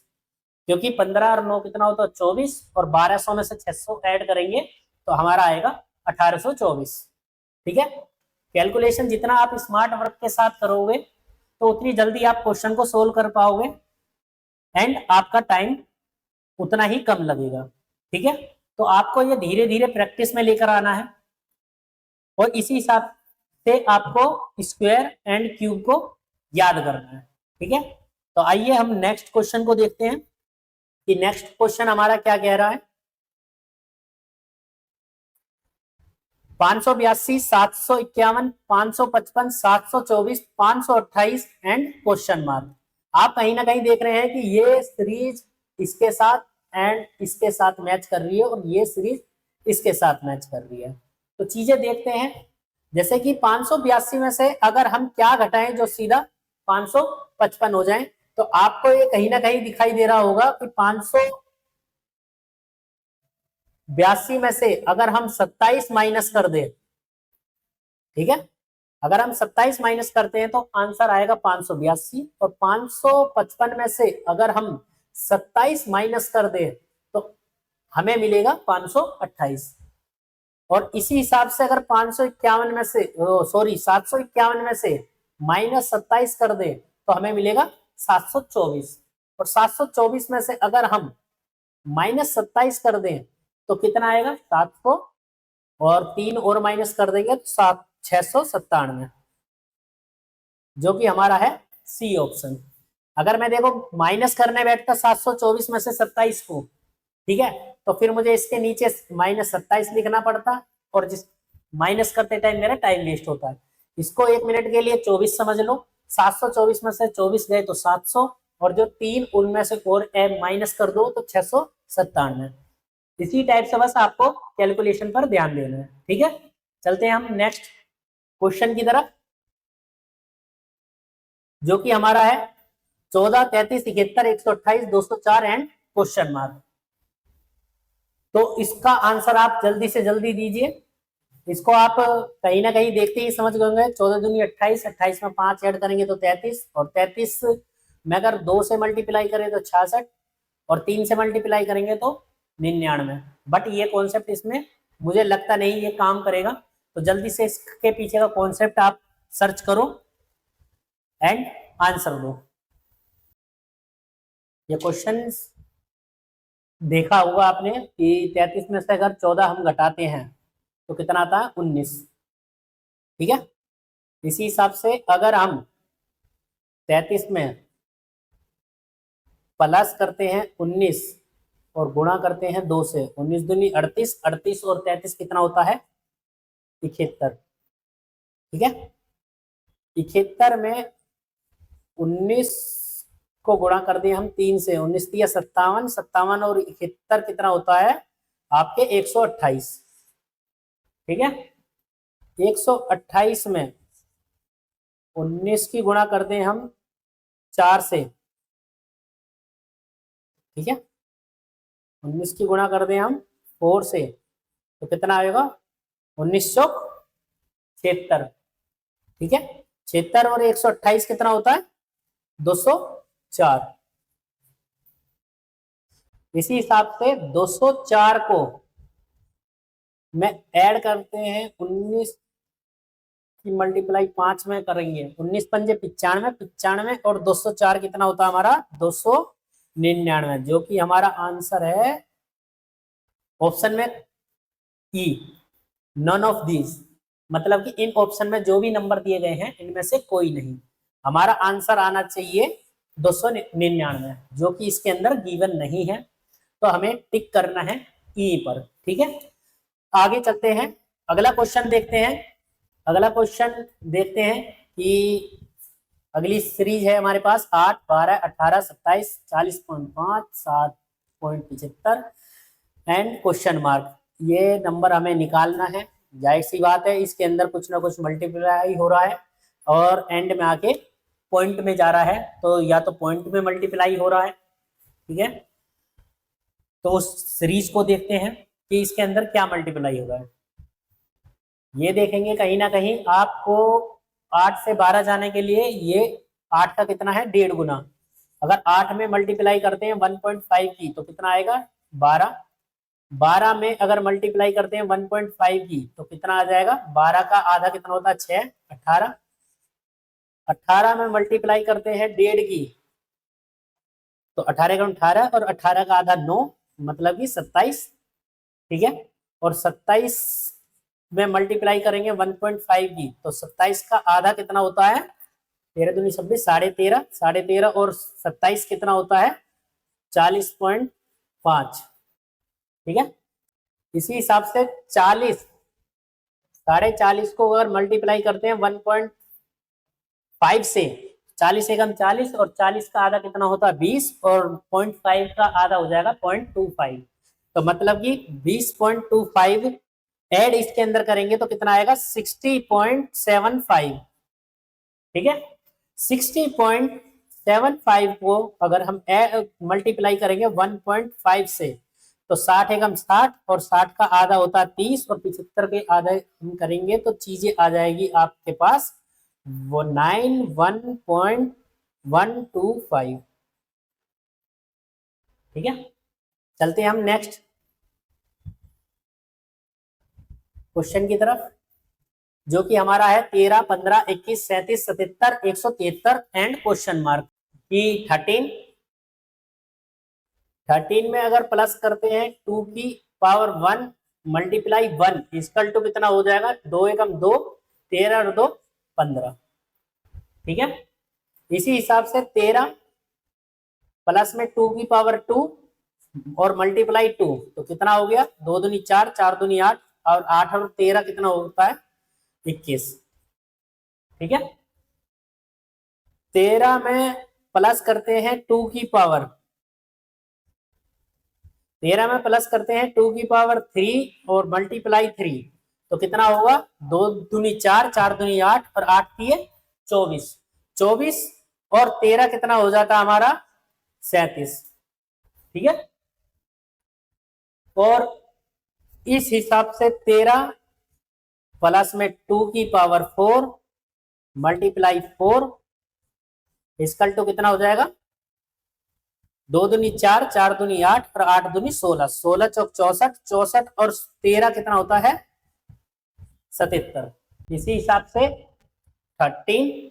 क्योंकि 15 और 9 कितना होता है 24, और 1200 में से 600 ऐड करेंगे तो हमारा आएगा 1824। ठीक है, कैलकुलेशन जितना आप स्मार्ट वर्क के साथ करोगे तो उतनी जल्दी आप क्वेश्चन को सोल्व कर पाओगे एंड आपका टाइम उतना ही कम लगेगा। ठीक है, तो आपको ये धीरे धीरे प्रैक्टिस में लेकर आना है और इसी हिसाब से आपको स्क्वायर एंड क्यूब को याद करना है। ठीक है, तो आइए हम नेक्स्ट क्वेश्चन को देखते हैं कि नेक्स्ट क्वेश्चन हमारा क्या कह रहा है। 582, 751, 555, 724, 528 एंड क्वेश्चन मार्क। आप कहीं ना कहीं देख रहे हैं कि ये सीरीज इसके साथ एंड इसके साथ मैच कर रही है और ये सीरीज इसके साथ मैच कर रही है। तो चीजें देखते हैं, जैसे कि 582 में से अगर हम क्या घटाएं जो सीधा 555 हो जाए, तो आपको ये कहीं ना कहीं दिखाई दे रहा होगा कि 582 में से अगर हम 27 माइनस कर दें, ठीक है, अगर हम 27 माइनस करते हैं तो आंसर आएगा 582, और 555 में से अगर हम 27 माइनस कर दें तो हमें मिलेगा 528। और इसी हिसाब से अगर 551 में से 751 में से माइनस 27 कर दे तो हमें मिलेगा 724। और 724 में से अगर हम माइनस 27 कर दें तो कितना आएगा 700, और 3 और माइनस कर देंगे तो 697, जो कि हमारा है सी ऑप्शन। अगर मैं देखो माइनस करने बैठता 724 में से 27 को, ठीक है, तो फिर मुझे इसके नीचे माइनस 27 लिखना पड़ता, और जिस माइनस करते टाइम मेरा टाइम वेस्ट होता है। इसको 1 मिनट के लिए 24 समझ लो, 724 में से 24 गए तो 700, और जो 3 उनमें से और माइनस कर दो तो 697। इसी टाइप से बस आपको कैलकुलेशन पर ध्यान देना है, ठीक है। चलते हैं हम नेक्स्ट क्वेश्चन की तरफ, जो कि हमारा है 14, 33, 71, 128, 204 एंड क्वेश्चन मार्क। तो इसका आंसर आप जल्दी से जल्दी दीजिए। इसको आप कहीं ना कहीं देखते ही समझ गए। 14 दूनी 28, 28 में 5 ऐड करेंगे तो 33, और 33 में अगर 2 से मल्टीप्लाई करें तो 66, और 3 से मल्टीप्लाई करेंगे तो 99। बट ये कॉन्सेप्ट इसमें मुझे लगता नहीं ये काम करेगा, तो जल्दी से इसके पीछे का कॉन्सेप्ट आप सर्च करो एंड आंसर दो। ये क्वेश्चन देखा होगा आपने कि 33 में से अगर 14 हम घटाते हैं तो कितना आता है 19, ठीक है। इसी हिसाब से अगर हम 33 में प्लस करते हैं 19 और गुणा करते हैं 2 से, 19 दूनी 38, 38 और 33 कितना होता है 71, ठीक है। 71 में 19 को गुणा कर दिए हम 3 से, 19 दिया 57, 57 और 71 कितना होता है आपके 128, ठीक है। 128 में 19 की गुणा कर दें हम 4 से, ठीक है, 19 की गुणा कर दें हम 4 से, तो कितना आएगा 1976, ठीक है। 76 और 128 कितना होता है 204। इसी हिसाब से 204 को में ऐड करते हैं 19 की मल्टीप्लाई 5 में करेंगे, 19 पंजे 95, 95 और 204 कितना होता है हमारा 299, जो कि हमारा आंसर है ऑप्शन में ई, नन ऑफ दीज। मतलब कि इन ऑप्शन में जो भी नंबर दिए गए हैं इनमें से कोई नहीं। हमारा आंसर आना चाहिए 299, जो कि इसके अंदर गिवन नहीं है, तो हमें टिक करना है ई पर, ठीक है। आगे चलते हैं, अगला क्वेश्चन देखते हैं। अगला क्वेश्चन देखते हैं कि अगली सीरीज है हमारे पास 8, 12, 18, 27, 40.5, 7.75 एंड क्वेश्चन मार्क। ये नंबर हमें निकालना है। जाहिर सी बात है इसके अंदर कुछ ना कुछ मल्टीप्लाई हो रहा है और एंड में आके पॉइंट में जा रहा है, तो या तो पॉइंट में मल्टीप्लाई हो रहा है, ठीक है। तो उस सीरीज को देखते हैं कि इसके अंदर क्या मल्टीप्लाई हो रहा है। ये देखेंगे कहीं ना कहीं आपको 8 से 12 जाने के लिए ये 8 का कितना है 1.5 गुना। अगर 8 में मल्टीप्लाई करते हैं 1.5 की तो कितना आएगा 12, 12 में अगर मल्टीप्लाई करते हैं 1.5 की तो कितना आ जाएगा, 12 का आधा कितना होता है 6, 18, 18 में मल्टीप्लाई करते हैं 1.5 की तो 18 का 18 और 18 का आधा 9, मतलब कि 27, ठीक है। और 27 में मल्टीप्लाई करेंगे 1.5 की तो 27 का आधा कितना होता है 13 दूनी 26, 13.5, 13.5 और 27 कितना होता है 40.5, ठीक है। इसी हिसाब से 40, 40.5 को अगर मल्टीप्लाई करते हैं 1.5 से 40 एकम 40 और 40 का आधा कितना होता है 20 और 0.5 का आधा हो जाएगा 0.25। तो मतलब कि 20.25 ऐड इसके अंदर करेंगे तो कितना आएगा 60.75। ठीक है, 60.75 को अगर हम मल्टीप्लाई करेंगे 1.5 से तो 60 एकम 60 और 60 का आधा होता है 30 और 75 के आधा हम करेंगे तो चीजें आ जाएगी आपके पास वो 91.125। ठीक है, चलते हैं हम नेक्स्ट क्वेश्चन की तरफ, जो कि हमारा है 13, 15, 21, 37, 77, 173 एंड क्वेश्चन मार्क की 13 में अगर प्लस करते हैं 2 की पावर 1 मल्टीप्लाई 1 इक्वल टू कितना हो जाएगा 2 एकम 2, 13 और 2 15। ठीक है, इसी हिसाब से 13 प्लस में 2 की पावर 2 और मल्टीप्लाई 2 तो कितना हो गया 2 दूनी 4, 4 दूनी 8 और 8 और 13 कितना होता है 21। ठीक है, 13 में प्लस करते हैं 2 की पावर, 13 में प्लस करते हैं 2 की पावर 3 और मल्टीप्लाई 3 तो कितना होगा 2 दूनी 4, 4 दूनी 8 और 8 दिए 24, 24 और 13 कितना हो जाता हमारा 37। ठीक है, और इस हिसाब से 13 प्लस में 2 की पावर 4 मल्टीप्लाई 4 इसकल टू कितना हो जाएगा 2 दूनी 4, 4 दूनी 8 और 8 दूनी 16, 16 चौक 64, 64 और 13 कितना होता है 77। इसी हिसाब से 13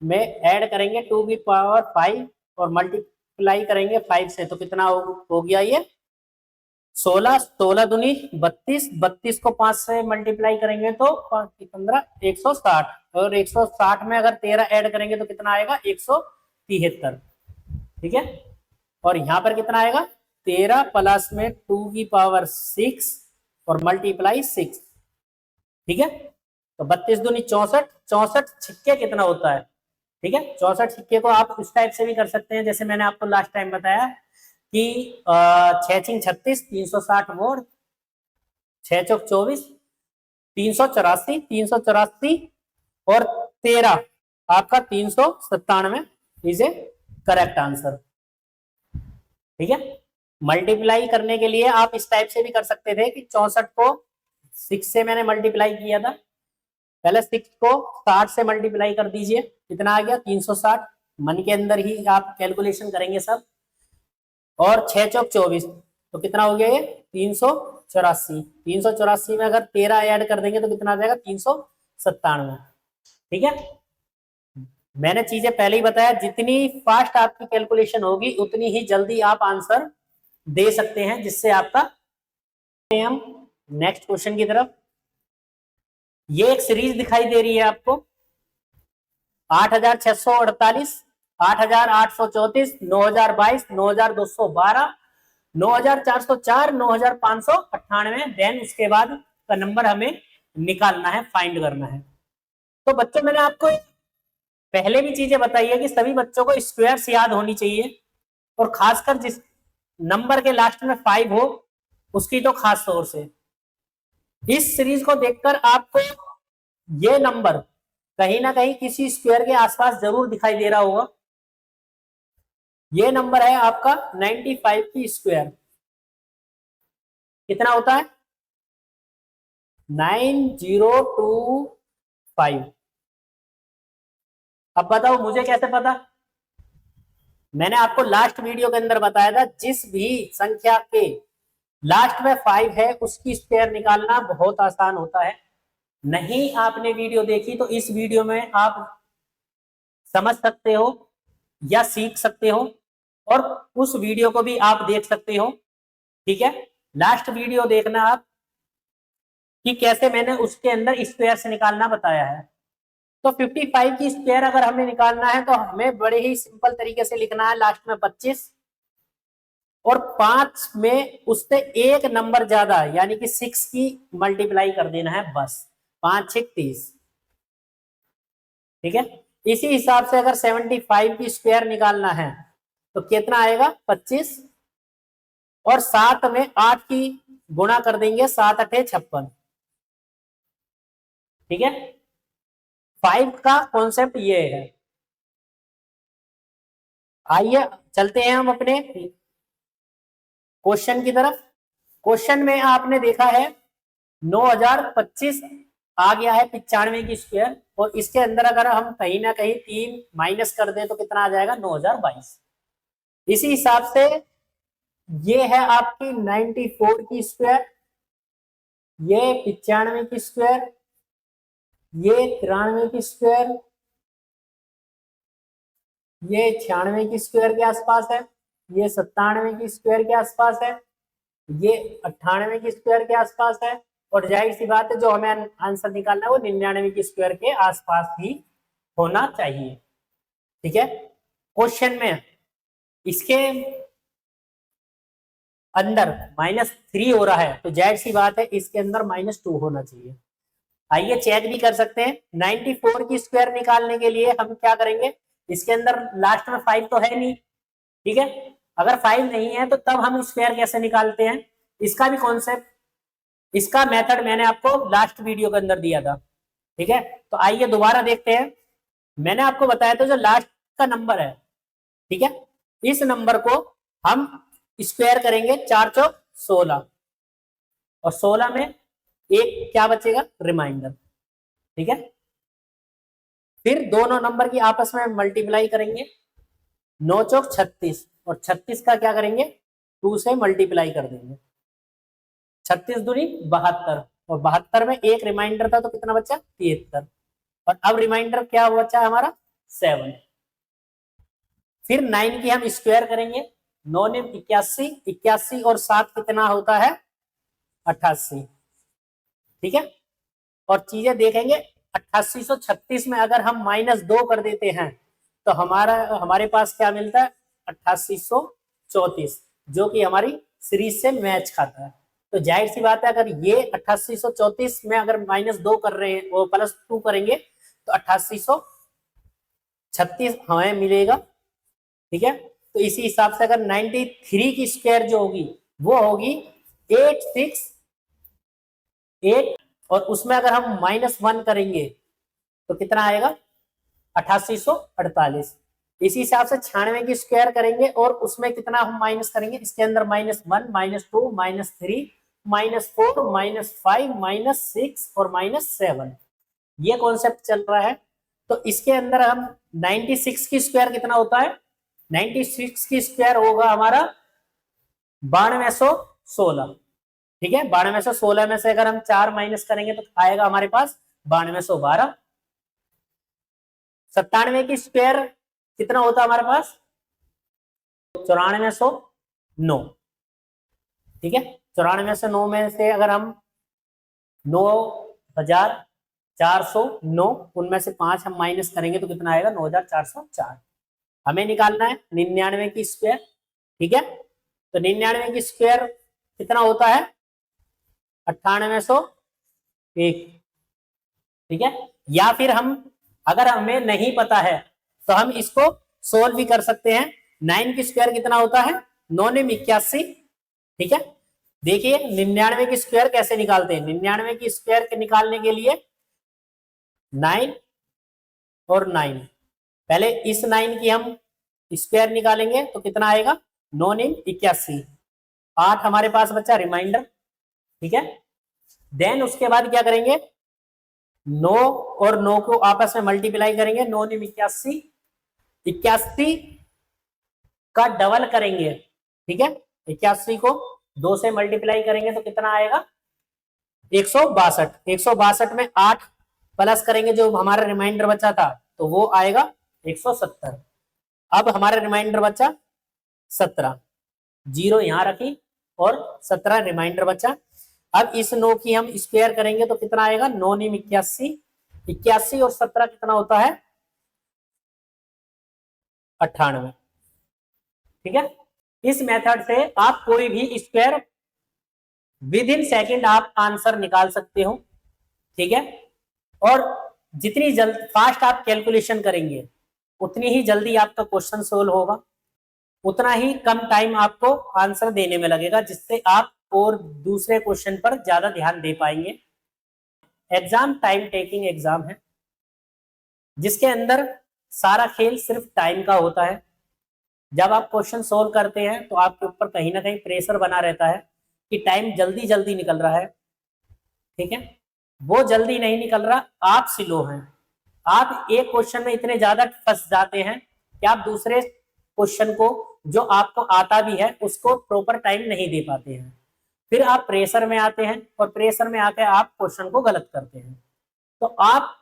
में ऐड करेंगे 2 की पावर 5 और मल्टीप्लाई करेंगे 5 से तो कितना हो गया ये 16, 16 दूनी 32, 32 को 5 से मल्टीप्लाई करेंगे तो 5 15 160 और 160 में अगर 13 ऐड करेंगे तो कितना आएगा 173। ठीक है, और यहां पर कितना आएगा 13 प्लस में 2 की पावर 6 और मल्टीप्लाई 6। ठीक है, तो 32 दूनी 64, 64 छिक्के कितना होता है। ठीक है, 64 छिक्के को आप इस टाइप से भी कर सकते हैं जैसे मैंने आपको लास्ट टाइम बताया कि 6 छिंग 36, 360 वोट, 6 चौक 24, 384, 384 और 13 आपका 397 इज ए करेक्ट आंसर। ठीक है, मल्टीप्लाई करने के लिए आप इस टाइप से भी कर सकते थे कि 64 को 6 से मैंने मल्टीप्लाई किया था, पहले 6 को 60 से मल्टीप्लाई कर दीजिए कितना आ गया 360, मन के अंदर ही आप कैलकुलेशन करेंगे सब, और 6 चौक 24 तो कितना हो गया ये 384, 384 में अगर 13 ऐड कर देंगे तो कितना आ जाएगा 397। ठीक है, मैंने चीजें पहले ही बताया जितनी फास्ट आपकी कैलकुलेशन होगी उतनी ही जल्दी आप आंसर दे सकते हैं, जिससे आपका हम नेक्स्ट क्वेश्चन की तरफ। ये एक सीरीज दिखाई दे रही है आपको 8648, 8834, 9022, 9212, 9404, 9598, देन उसके बाद का नंबर हमें निकालना है, फाइंड करना है। तो बच्चों मैंने आपको पहले भी चीजें बताई है कि सभी बच्चों को स्क्वायर्स याद होनी चाहिए, और खासकर जिस नंबर के लास्ट में 5 हो उसकी तो खास तौर से। इस सीरीज को देखकर आपको ये नंबर कहीं ना कहीं किसी स्क्वायर के आसपास जरूर दिखाई दे रहा होगा। ये नंबर है आपका 95 की स्क्वायर, कितना होता है 9025। अब बताओ मुझे कैसे पता, मैंने आपको लास्ट वीडियो के अंदर बताया था जिस भी संख्या के लास्ट में 5 है उसकी स्क्वायर निकालना बहुत आसान होता है। नहीं आपने वीडियो देखी तो इस वीडियो में आप समझ सकते हो या सीख सकते हो, और उस वीडियो को भी आप देख सकते हो। ठीक है, लास्ट वीडियो देखना आप कि कैसे मैंने उसके अंदर स्क्वायर से निकालना बताया है। तो 55 की स्क्वायर अगर हमें निकालना है तो हमें बड़े ही सिंपल तरीके से लिखना है लास्ट में 25 और 5 में उससे एक नंबर ज्यादा यानी कि 6 की मल्टीप्लाई कर देना है बस, 5 6 30। ठीक है। इसी हिसाब से अगर 75 की स्क्वायर निकालना है तो कितना आएगा 25, और 7 में 8 की गुणा कर देंगे, 7 अठे 56। ठीक है, 5 का कॉन्सेप्ट ये है। आइए चलते हैं हम अपने क्वेश्चन की तरफ। क्वेश्चन में आपने देखा है 9025 आ गया है 95 की स्क्वायर, और इसके अंदर अगर हम कहीं ना कहीं 3 माइनस कर दें तो कितना आ जाएगा 9022। इसी हिसाब से ये है आपकी 94 की स्क्वायर, ये 95 की स्क्वायर, ये 93 की स्क्वायर, ये 96 की स्क्वायर के आसपास है, ये 97 की स्क्वायर के आसपास है, ये 98 की स्क्वायर के आसपास है, और जाहिर सी बात है जो हमें आंसर निकालना है वो 99 की स्क्वायर के आसपास ही होना चाहिए। ठीक है, क्वेश्चन में इसके अंदर -3 हो रहा है तो जाहिर सी बात है इसके अंदर -2 होना चाहिए। आइए चेक भी कर सकते हैं। 94 की स्क्वायर निकालने के लिए हम क्या करेंगे, इसके अंदर लास्ट में 5 तो है नहीं, ठीक है। अगर 5 नहीं है तो तब हम स्क्वायर कैसे निकालते हैं, इसका भी कॉन्सेप्ट, इसका मेथड मैंने आपको लास्ट वीडियो के अंदर दिया था। ठीक है, तो आइए दोबारा देखते हैं। मैंने आपको बताया था जो लास्ट का नंबर है, ठीक है, इस नंबर को हम स्क्वायर करेंगे 4 चौक 16, और 16 में एक क्या बचेगा रिमाइंडर। ठीक है, फिर दोनों नंबर की आपस में मल्टीप्लाई करेंगे, 9 चौक 36, और 36 का क्या करेंगे 2 से मल्टीप्लाई कर देंगे, 36 दूनी 72, और 72 में एक रिमाइंडर था तो कितना बचा 73, और अब रिमाइंडर क्या बचा हमारा 7। फिर 9 की हम स्क्वायर करेंगे, 9 ने 81, 81 और 7 कितना होता है 88। ठीक है, और चीजें देखेंगे 8836 में अगर हम -2 कर देते हैं तो हमारे पास क्या मिलता है 8834, जो कि हमारी सीरीज से मैच खाता है। तो जाहिर सी बात है अगर ये 8834 में अगर -2 कर रहे हैं वो +2 करेंगे तो 8836 हमें मिलेगा। ठीक है, तो इसी हिसाब से अगर 93 की स्क्वायर जो होगी वो होगी 868, और उसमें अगर हम -1 करेंगे तो कितना आएगा 8848। इसी हिसाब से 96 की स्क्वायर करेंगे और उसमें कितना हम माइनस करेंगे, इसके अंदर -1 -2 -3 -4 -5 -6 और -7, ये कॉन्सेप्ट चल रहा है। तो इसके अंदर हम 96 की स्क्वायर कितना होता है, 96 की स्क्वायर होगा हमारा 9216। ठीक है, 9216 में से अगर हम 4 माइनस करेंगे तो आएगा हमारे पास 9212। 97 की स्क्वायर कितना होता है हमारे पास 9409। ठीक है, 9409 में से अगर हम 9409 उनमें से 5 हम माइनस करेंगे तो कितना आएगा 9404। हमें निकालना है 99 की स्क्वायर। ठीक है, तो 99 की स्क्वायर कितना होता है 9801। ठीक है, या फिर हम अगर हमें नहीं पता है तो हम इसको सोल्व भी कर सकते हैं। 9 की स्क्वायर कितना होता है 9 ने 81। ठीक है, देखिए 99 की स्क्वायर कैसे निकालते हैं। 99 की स्क्वायर के निकालने के लिए 9 और 9, पहले इस 9 की हम स्क्वायर निकालेंगे तो कितना आएगा 9 ने 81, 8 हमारे पास बचा रिमाइंडर। ठीक है, देन उसके बाद क्या करेंगे 9 और 9 को आपस में मल्टीप्लाई करेंगे, 9 ने 81, 81 का डबल करेंगे। ठीक है, 81 को 2 से मल्टीप्लाई करेंगे तो कितना आएगा 162। 162 में 8 प्लस करेंगे जो हमारा रिमाइंडर बचा था तो वो आएगा 170। अब हमारा रिमाइंडर बचा 17, 0 यहां रखी और 17 रिमाइंडर बचा। अब इस 9 की हम स्क्वायर करेंगे तो कितना आएगा 9 ने 81, 81 और 17 कितना होता है 98। ठीक है, इस मेथड से आप कोई भी स्क्वायर विद इन सेकेंड आप आंसर निकाल सकते हो। ठीक है, और जितनी जल्द फास्ट आप कैलकुलेशन करेंगे उतनी ही जल्दी आपका क्वेश्चन सोल्व होगा, उतना ही कम टाइम आपको आंसर देने में लगेगा, जिससे आप और दूसरे क्वेश्चन पर ज्यादा ध्यान दे पाएंगे। एग्जाम टाइम टेकिंग एग्जाम है, जिसके अंदर सारा खेल सिर्फ टाइम का होता है। जब आप क्वेश्चन सोल्व करते हैं तो आपके ऊपर कहीं ना कहीं प्रेशर बना रहता है कि टाइम जल्दी जल्दी निकल रहा है, ठीक है। वो जल्दी नहीं निकल रहा, आप स्लो हैं। आप एक क्वेश्चन में इतने ज्यादा फंस जाते हैं कि आप दूसरे क्वेश्चन को जो आपको आता भी है उसको प्रॉपर टाइम नहीं दे पाते हैं। फिर आप प्रेशर में आते हैं और प्रेशर में आकर आप क्वेश्चन को गलत करते हैं। तो आप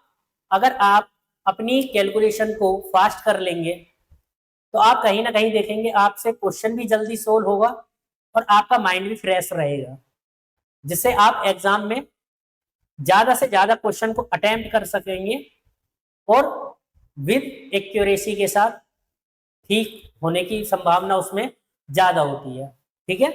अगर आप अपनी कैलकुलेशन को फास्ट कर लेंगे तो आप कहीं ना कहीं देखेंगे आपसे क्वेश्चन भी जल्दी सोल्व होगा और आपका माइंड भी फ्रेश रहेगा, जिससे आप एग्जाम में ज्यादा से ज्यादा क्वेश्चन को अटेम्प्ट कर सकेंगे और विद एक्यूरेसी के साथ ठीक होने की संभावना उसमें ज्यादा होती है, ठीक है।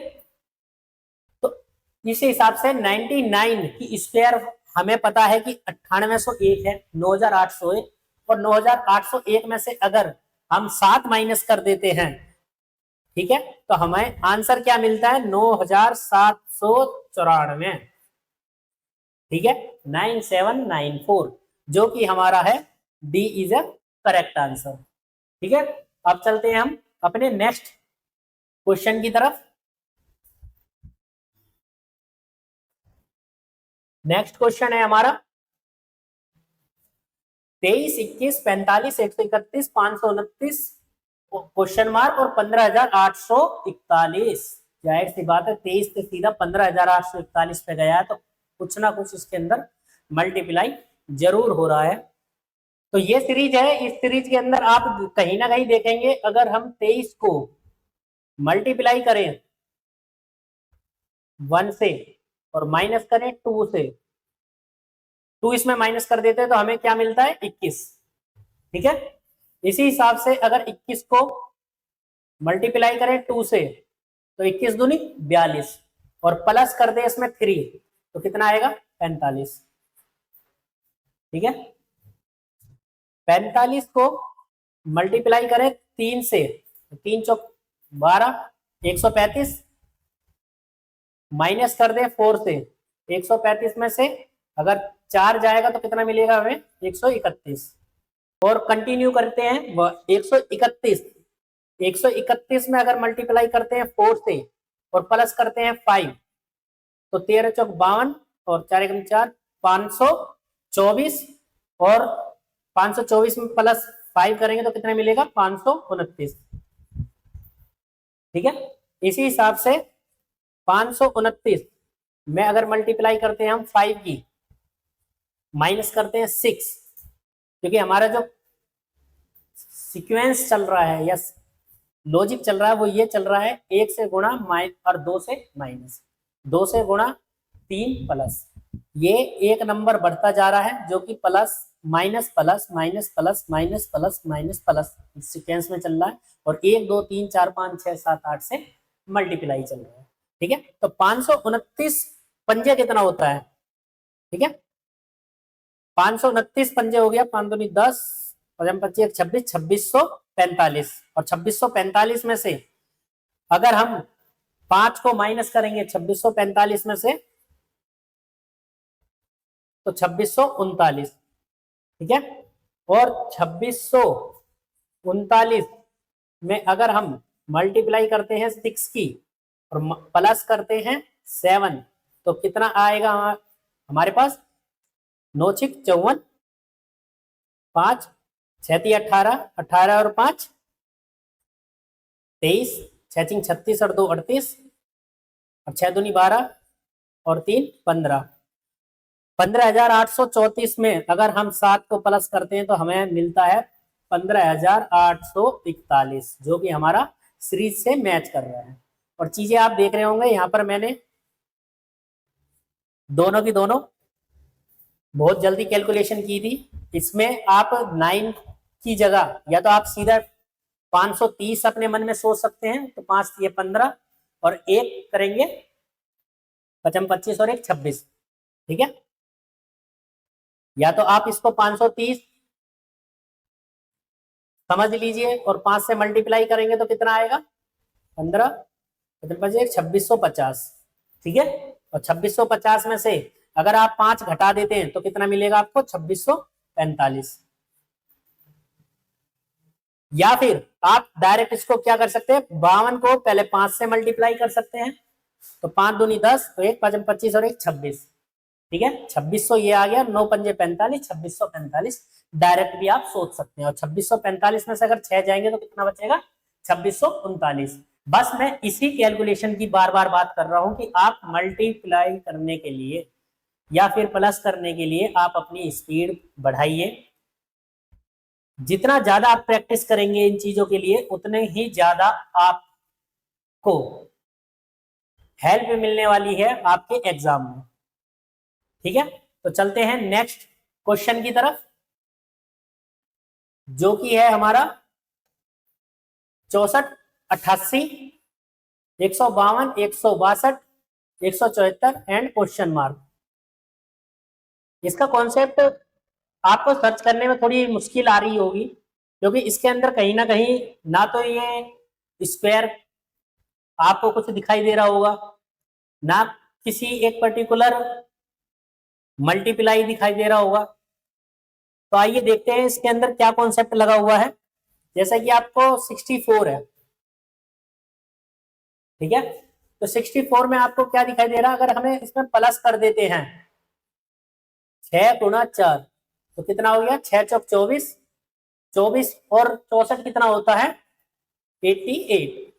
तो इस हिसाब से 99 की स्क्वायर हमें पता है कि 9801 है, 9801, और 9801 में से अगर हम 7 माइनस कर देते हैं, ठीक है, तो हमें आंसर क्या मिलता है? 9794, ठीक है, 9794, जो कि हमारा है D is a correct answer, ठीक है। अब चलते हैं हम अपने नेक्स्ट क्वेश्चन की तरफ। नेक्स्ट क्वेश्चन है हमारा 23, 21, 45, 131, 529 क्वेश्चन मार्क और 15,841। जाहिर सी बात है 23 से सीधा 15,841 पे गया है, तो कुछ ना कुछ इसके अंदर मल्टीप्लाई जरूर हो रहा है। तो ये सीरीज है, इस सीरीज के अंदर आप कहीं ना कहीं देखेंगे अगर हम 23 को मल्टीप्लाई करें 1 से और माइनस करें 2 से, 2 इसमें माइनस कर देते हैं तो हमें क्या मिलता है? 21, ठीक है। इसी हिसाब से अगर 21 को मल्टीप्लाई करें 2 से तो 21 दूनी 42 और प्लस कर दे इसमें 3 तो कितना आएगा? 45, ठीक है। 45 को मल्टीप्लाई करें 3 से, 3 चौक 12, 135 माइनस कर दे 4 से, 135 में से अगर 4 जाएगा तो कितना मिलेगा हमें? 131, और कंटिन्यू करते हैं 131, 131 में अगर मल्टीप्लाई करते हैं 4 से और प्लस करते हैं 5 तो 13 चौक 52 और 4 एकम 4, 524, और 524 में प्लस 5 करेंगे तो कितना मिलेगा? 529, ठीक है। इसी हिसाब से 529 में अगर मल्टीप्लाई करते हैं हम 5 की, माइनस करते हैं 6, क्योंकि हमारा जो सीक्वेंस चल रहा है या लॉजिक चल रहा है वो ये चल रहा है 1 से गुणा और 2 से माइनस, 2 से गुणा 3 प्लस, ये एक नंबर बढ़ता जा रहा है जो कि plus minus plus minus plus minus plus minus plus sequence में चल रहा है, और 1 2 3 4 5 6 7 8 से मल्टीप्लाई चल रहा है, ठीक है। तो 529 पंजे कितना होता है? ठीक है, 529 पंजे हो गया, 5 दूनी 10, 25 26, 2645, और 2645 में से अगर हम 5 को माइनस करेंगे 2645 में से तो 2639, ठीक है। और 2639 में अगर हम मल्टीप्लाई करते हैं 6 की और प्लस करते हैं 7 तो कितना आएगा हमारे पास? 9 6 54, 5 6 18, 18 और 5 23, 6 36 और 2 38, और 6 दूनी 12 और 3 15, 15,834 में अगर हम 7 को प्लस करते हैं तो हमें मिलता है 15,841, जो कि हमारा सीरीज से मैच कर रहा है। और चीजें आप देख रहे होंगे यहाँ पर मैंने दोनों की दोनों बहुत जल्दी कैलकुलेशन की थी। इसमें आप 9 की जगह या तो आप सीधा 530 अपने मन में सोच सकते हैं, तो 5 ये 15 और 1 करेंगे 25 और 1 26, ठीक है। या तो आप इसको 530 समझ लीजिए और 5 से मल्टीप्लाई करेंगे तो कितना आएगा, 15 2650, ठीक है। और 2650 में से अगर आप 5 घटा देते हैं तो कितना मिलेगा आपको, 2645। या फिर आप डायरेक्ट इसको क्या कर सकते हैं, 52 को पहले 5 से मल्टीप्लाई कर सकते हैं, तो 5 दूनी 10, तो 1 5 25 और 1 26, ठीक है। 2600 ये आ गया, 9 पंजे 45, 2645 डायरेक्ट भी आप सोच सकते हैं। और 2645 में से अगर 6 जाएंगे तो कितना बचेगा, 2639। बस मैं इसी कैलकुलेशन की बार बार बात कर रहा हूं कि आप मल्टीप्लाई करने के लिए या फिर प्लस करने के लिए आप अपनी स्पीड बढ़ाइए। जितना ज्यादा आप प्रैक्टिस करेंगे इन चीजों के लिए उतने ही ज्यादा आपको हेल्प मिलने वाली है आपके एग्जाम में, ठीक है। तो चलते हैं नेक्स्ट क्वेश्चन की तरफ, जो कि है हमारा 64, 88, 152, 162, 174 एंड क्वेश्चन मार्क। इसका कॉन्सेप्ट आपको सर्च करने में थोड़ी मुश्किल आ रही होगी, क्योंकि इसके अंदर कहीं ना कहीं ना तो ये स्क्वायर आपको कुछ दिखाई दे रहा होगा, ना किसी एक पर्टिकुलर मल्टीप्लाई दिखाई दे रहा होगा। तो आइए देखते हैं इसके अंदर क्या कॉन्सेप्ट लगा हुआ है। जैसा कि आपको 64 है, ठीक है, तो 64 में आपको क्या दिखाई दे रहा है, अगर हमें इसमें प्लस कर देते हैं 6 गुणा 4 तो कितना हो गया, 6 चौक 24, 24 और 64 कितना होता है, 88।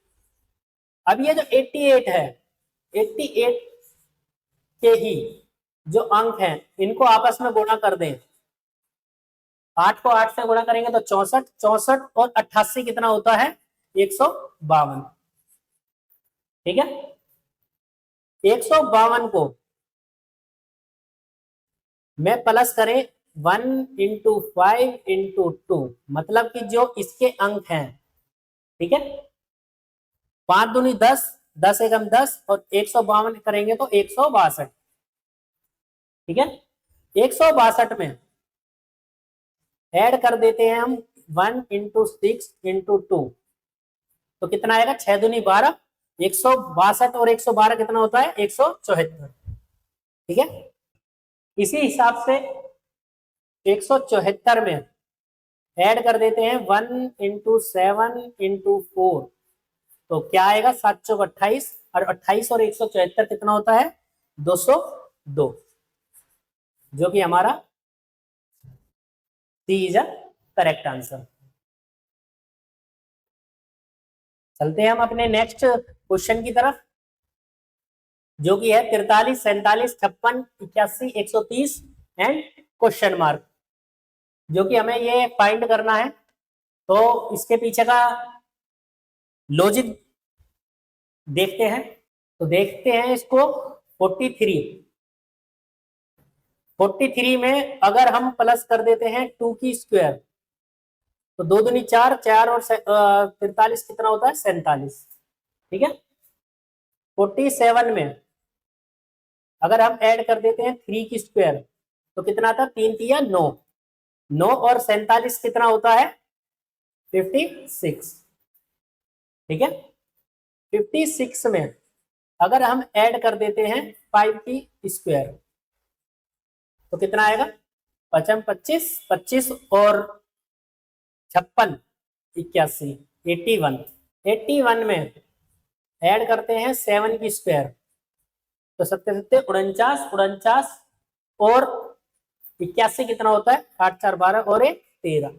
अब ये जो 88 है, 88 के ही जो अंक हैं इनको आपस में गुणा कर दें, 8 को 8 से गुणा करेंगे तो 64, 64 और 88 कितना होता है, 152, ठीक है। 152 को मैं प्लस करें 1 इंटू 5 इंटू 2, मतलब कि जो इसके अंक हैं, ठीक है, 5 दूनी 10, 10 एकम 10 और 152 करेंगे तो 162, ठीक है। 162 में ऐड कर देते हैं हम 1 इंटू 6 इंटू 2, तो कितना आएगा, 6 दूनी 12, 162 और 112 कितना होता है, 174, ठीक है। इसी हिसाब से 174 में ऐड कर देते हैं 1 इंटू 7 इंटू 4, तो क्या आएगा, 7 चौक 28 और 28 और 174 कितना होता है, 202, जो कि हमारा सी इज अ करेक्ट आंसर। चलते हैं हम अपने नेक्स्ट क्वेश्चन की तरफ, जो कि है 43, 47, 56, 81, 130 एंड क्वेश्चन मार्क, जो कि हमें ये फाइंड करना है। तो इसके पीछे का लॉजिक देखते हैं, तो देखते हैं इसको। 43 में अगर हम प्लस कर देते हैं 2 की स्क्वायर तो 2 दूनी 4, 4 और 43 कितना होता है, 47, ठीक है। 47 में अगर हम ऐड कर देते हैं 3 की स्क्वायर तो कितना आता है, 3 तिया 9, 9 और 47 कितना होता है, 56, ठीक है। 56 में अगर हम ऐड कर देते हैं 5 की स्क्वायर तो कितना आएगा, 55, 25, 25 और 56, 81, 81, 81 में ऐड करते हैं 7 की स्क्वायर तो 7 7 49, 49 और 81 कितना होता है, 8 4 12 और 1 13,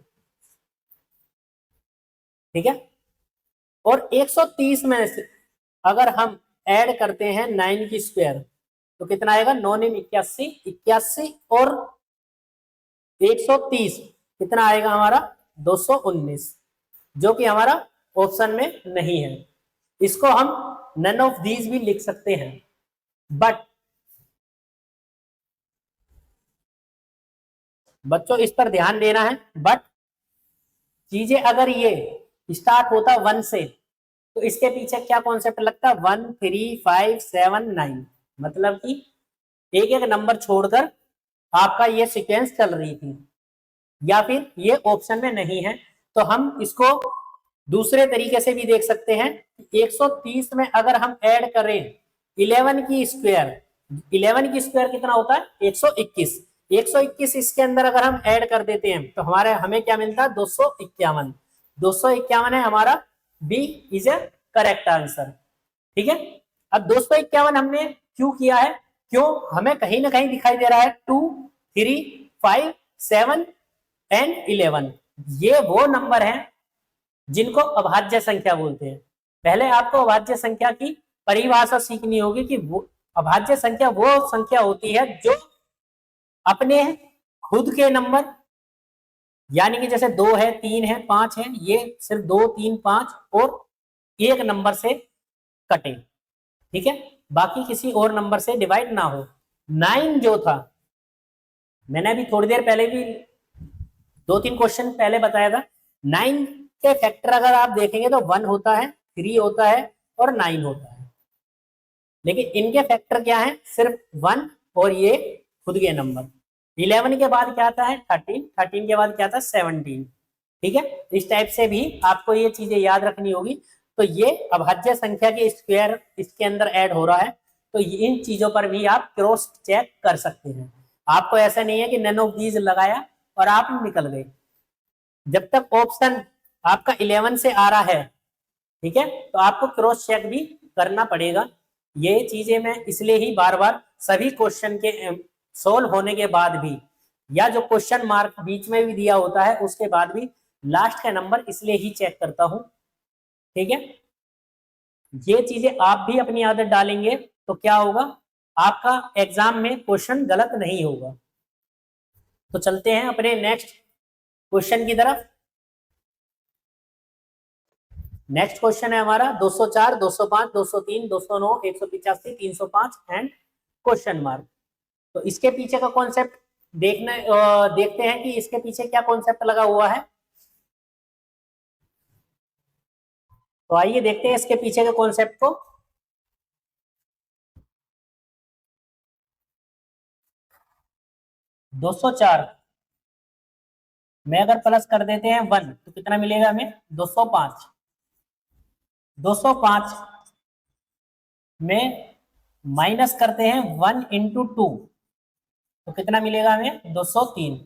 ठीक है। और 130 में से अगर हम ऐड करते हैं 9 की स्क्वायर तो कितना आएगा, 9 9 81, 81 और 130 कितना आएगा हमारा, 219, जो कि हमारा ऑप्शन में नहीं है। इसको हम नन ऑफ दीज भी लिख सकते हैं, बट बच्चों इस पर ध्यान देना है। बट चीजें अगर ये स्टार्ट होता 1 से तो इसके पीछे क्या कॉन्सेप्ट लगता, 1 3 5 7 9, मतलब कि एक एक नंबर छोड़कर आपका ये सीक्वेंस चल रही थी, या फिर ये ऑप्शन में नहीं है। तो हम इसको दूसरे तरीके से भी देख सकते हैं। 130 में अगर हम ऐड करें 11 की स्क्वायर, 11 की स्क्वायर कितना होता है 121, 121 इसके अंदर अगर हम ऐड कर देते हैं तो हमें क्या मिलता है 251, 251 है हमारा, B is a correct answer. ठीक है, अब 251 हमने क्यों किया है, क्यों, हमें कहीं ना कहीं दिखाई दे रहा है 2, 3, 5, 7 एंड 11, ये वो नंबर हैं जिनको अभाज्य संख्या बोलते हैं। पहले आपको अभाज्य संख्या की परिभाषा सीखनी होगी कि वो अभाज्य संख्या वो संख्या होती है जो अपने खुद के नंबर, यानी कि जैसे 2 है, 3 है, 5 है, ये सिर्फ 2, 3, 5 और एक नंबर से कटे। ठीक है, बाकी किसी और नंबर से डिवाइड ना हो। 9 जो था, मैंने अभी थोड़ी देर पहले भी 2-3 क्वेश्चन पहले बताया था, 9 के फैक्टर अगर आप देखेंगे तो 1 होता है, 3 होता है और 9 होता है, लेकिन इनके फैक्टर क्या है, सिर्फ 1 और ये खुद के नंबर। 11 के बाद क्या आता है 13, 13 के बाद क्या आता है 17। ठीक है, इस टाइप से भी आपको ये चीजें याद रखनी होगी। तो ये अभाज्य संख्या के स्क्वायर इसके अंदर ऐड हो रहा है, तो इन चीजों पर भी आप क्रॉस चेक कर सकते हैं। आपको ऐसा नहीं है कि नन ऑफ दीज लगाया और आप निकल गए, जब तक ऑप्शन आपका 11 से आ रहा है, ठीक है, तो आपको क्रॉस चेक भी करना पड़ेगा। ये चीजें मैं इसलिए ही बार बार सभी क्वेश्चन के सोल्व होने के बाद भी, या जो क्वेश्चन मार्क बीच में भी दिया होता है उसके बाद भी लास्ट का नंबर इसलिए ही चेक करता हूं। ठीक है, ये चीजें आप भी अपनी आदत डालेंगे तो क्या होगा, आपका एग्जाम में क्वेश्चन गलत नहीं होगा। तो चलते हैं अपने नेक्स्ट क्वेश्चन की तरफ। नेक्स्ट क्वेश्चन है हमारा 204, 205, 203, 209, 185, 305 एंड क्वेश्चन मार्क। तो इसके पीछे का कॉन्सेप्ट देखते हैं कि इसके पीछे क्या कॉन्सेप्ट लगा हुआ है। तो आइए देखते हैं इसके पीछे के कॉन्सेप्ट को। दो सौ चार में अगर प्लस कर देते हैं 1 तो कितना मिलेगा हमें 205। 205 में माइनस करते हैं 1 इंटू 2 तो कितना मिलेगा हमें 203।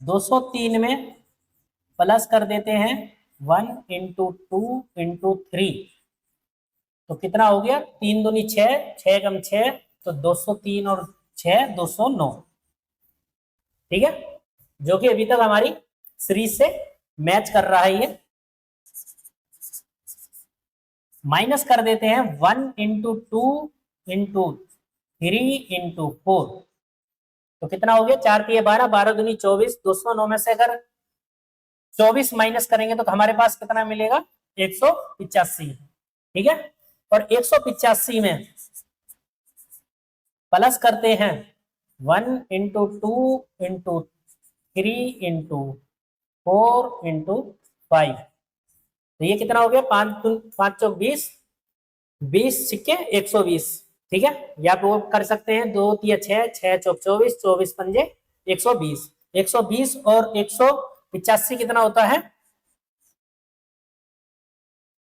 203 में प्लस कर देते हैं 1 इंटू 2 इंटू 3 तो कितना हो गया 3 दूनी 6, 6 कम 6 तो 203 और 6 209। ठीक है, जो कि अभी तक हमारी सीरीज से मैच कर रहा है। ये माइनस कर देते हैं 1 इंटू 2 इंटू 3 इंटू 4 तो कितना हो गया 4 3 12, 12 दूनी 24, 209 में से अगर 24 माइनस करेंगे तो हमारे पास कितना मिलेगा 185। ठीक है, और 185 में प्लस करते हैं 1 इंटू 2 इंटू 3 इंटू 4 इंटू 5 तो ये कितना हो गया 5 चौक 20, 20 सिक्के 120। ठीक है, या तो कर सकते हैं 2 3 6, 6 चौक 24, 24 पंजे 120, 120 और 185 कितना होता है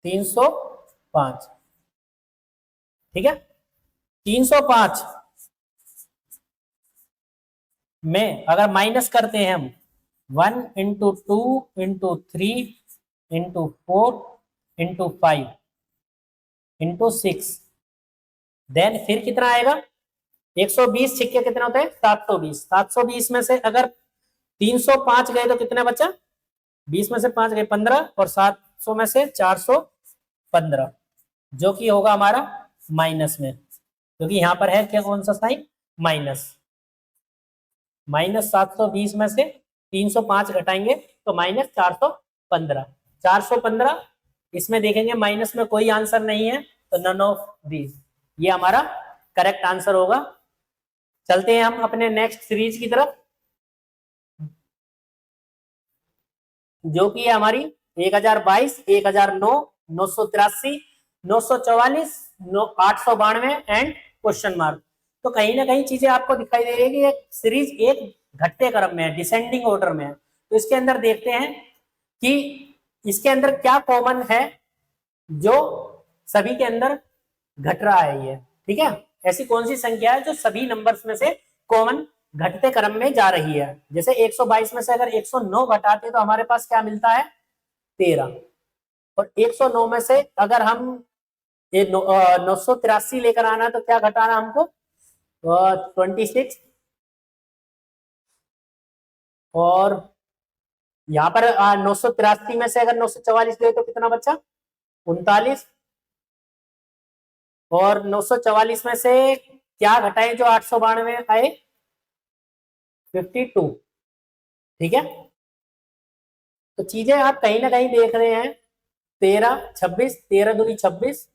305। ठीक है, 305 में अगर माइनस करते हैं हम 1 into 2 into 3 into 4 into 5 into 6 then फिर कितना आएगा 120 छिक्के कितना होता है 720। 720 में से अगर 305 गए तो कितना बचा 20 में से 5 गए 15 और 700 में से 415 जो कि होगा हमारा माइनस में, क्योंकि यहां पर है क्या कौन सा साइन माइनस। माइनस 720 में से 305 घटाएंगे तो माइनस 415। 415 इसमें देखेंगे माइनस में कोई आंसर नहीं है तो नन ऑफ दीज, ये हमारा करेक्ट आंसर होगा। चलते हैं हम अपने नेक्स्ट सीरीज की तरफ, जो कि है हमारी 1022, 1009, 983, 944, 892 एंड क्वेश्चन मार्क। तो कहीं ना कहीं चीजें आपको दिखाई दे रही है कि एक सीरीज एक घटते क्रम में है, डिसेंडिंग ऑर्डर में है। तो इसके अंदर देखते हैं कि इसके अंदर क्या कॉमन है जो सभी के अंदर घट रहा है ये, ठीक है। ऐसी कौन सी संख्या है जो सभी नंबर्स में से कॉमन घटते क्रम में जा रही है। जैसे 122 में से अगर 109 घटाते तो हमारे पास क्या मिलता है, 13। और 109 में से अगर हम 983 लेकर आना तो क्या घटाना हमको, 26। और यहाँ पर 983 में से अगर 944 ले तो कितना बचा, 39। और 944 में से क्या घटाए जो 892 आए, 52, ठीक है। तो चीजें आप कहीं ना कहीं देख रहे हैं, 13 26, 13 दूनी 26,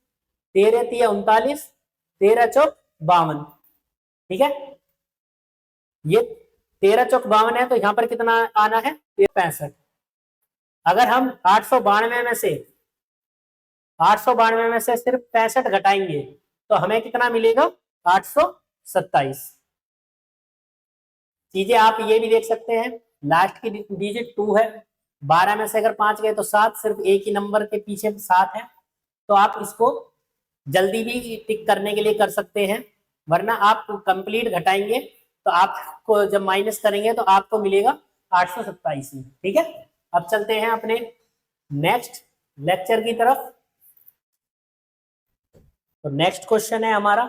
13 तिया 39, 13 चौक 52, ठीक है। ये 13 चौक 52 है, तो यहां पर कितना आना है, 65। अगर हम 892 में से सिर्फ 65 घटाएंगे तो हमें कितना मिलेगा, 827। चीजें आप ये भी देख सकते हैं, लास्ट की डिजिट 2 है, 12 में से अगर 5 गए तो 7, सिर्फ एक ही नंबर के पीछे 7 है। तो आप इसको जल्दी भी टिक करने के लिए कर सकते हैं, वरना आप कंप्लीट घटाएंगे तो आपको जब माइनस करेंगे तो आपको मिलेगा 827, ठीक है। अब चलते हैं अपने नेक्स्ट लेक्चर की तरफ। तो नेक्स्ट क्वेश्चन है हमारा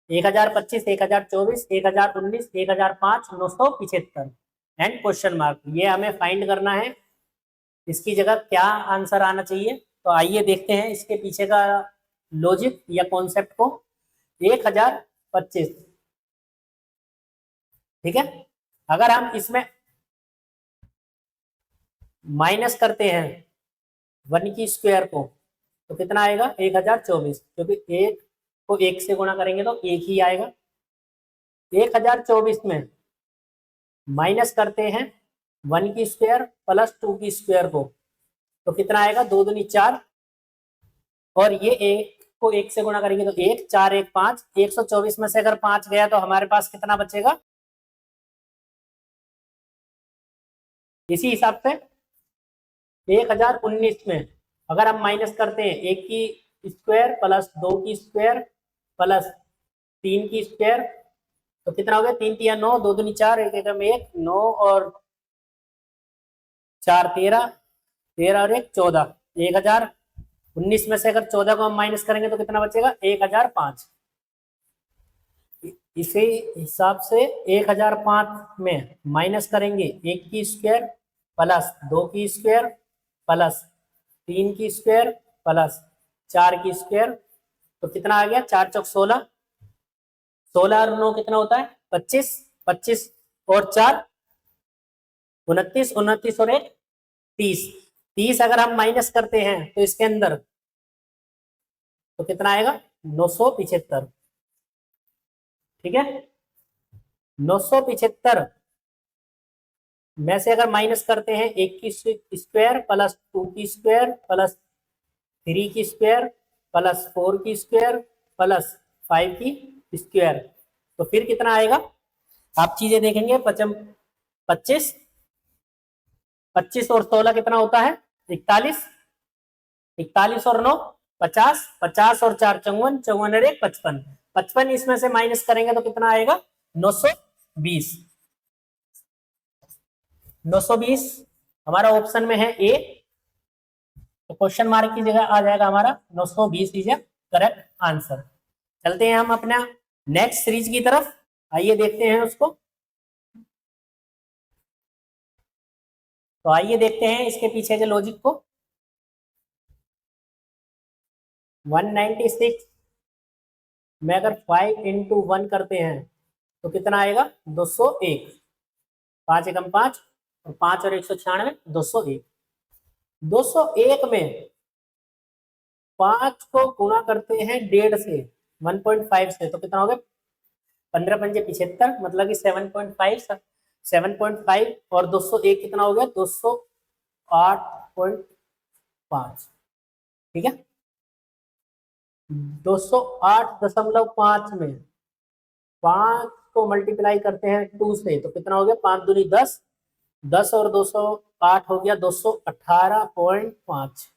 1025, 1024, 1019, 1005, 975 एंड क्वेश्चन मार्क। ये हमें फाइंड करना है, इसकी जगह क्या आंसर आना चाहिए। तो आइए देखते हैं इसके पीछे का लॉजिक या कॉन्सेप्ट को। 1025, ठीक है। अगर हम इसमें माइनस करते हैं 1 की स्क्वायर को तो कितना आएगा, 1024, क्योंकि 1 को 1 से गुणा करेंगे तो 1 ही आएगा। 1024 में माइनस करते हैं 1 की स्क्वायर प्लस 2 की स्क्वायर को तो कितना आएगा, 2 दूनी 4, और ये 1 को 1 से गुणा करेंगे तो 1, 4 1 5। 124 में से अगर 5 गया तो हमारे पास कितना बचेगा, इसी हिसाब से 1019 में अगर हम माइनस करते हैं 1 की स्क्वायर प्लस 2 की स्क्वायर प्लस 3 की स्क्वायर तो कितना हो गया, 3 तिया 9, 2 दूनी 4, 1 एकम 1, 9 और 4 13, 13 और 1 14। 1019 में से अगर 14 को हम माइनस करेंगे तो कितना बचेगा, 1005। इसी हिसाब से 1005 में माइनस करेंगे 1 की स्क्वायर प्लस 2 की स्क्वायर प्लस 3 की स्क्वायर प्लस 4 की स्क्वायर तो कितना आ गया, 4 चौक 16, 16 और 9 कितना होता है, 25, 25 और 4 29, 29 और 1 30। 30 अगर हम माइनस करते हैं तो इसके अंदर तो कितना आएगा, 975, ठीक है। 975 में से अगर माइनस करते हैं 1 की स्क्वायर प्लस 2 की स्क्वायर प्लस 3 की स्क्वायर प्लस 4 की स्क्वायर प्लस 5 की स्क्वायर तो फिर कितना आएगा, आप चीजें देखेंगे। 25, 25 और 16 कितना होता है, 41, 41 और 9 50, 50 और 4 54, 54 और 1 55, 55 इसमें से माइनस करेंगे तो कितना आएगा, 920। 920 हमारा ऑप्शन में है ए, तो क्वेश्चन मार्क की जगह आ जाएगा हमारा 920 इज करेक्ट आंसर। चलते हैं हम अपना नेक्स्ट सीरीज की तरफ, आइए देखते हैं उसको। तो आइए देखते हैं इसके पीछे के लॉजिक को। 196 में अगर 5 इंटू 1 करते हैं तो कितना आएगा, 201। 5 एकम 5 और 5 और 196, 201। 201 में 5 को गुणा करते हैं 1.5 से, 1.5 से तो कितना हो गया, 15 पंजे 75, मतलब कि 7.5, 7.5 और 201 कितना हो गया, 208.5, ठीक है। 208.5 में 5 को मल्टीप्लाई करते हैं 2 से तो कितना हो गया, 5 दूनी 10, 10 और 208 हो गया 218.5।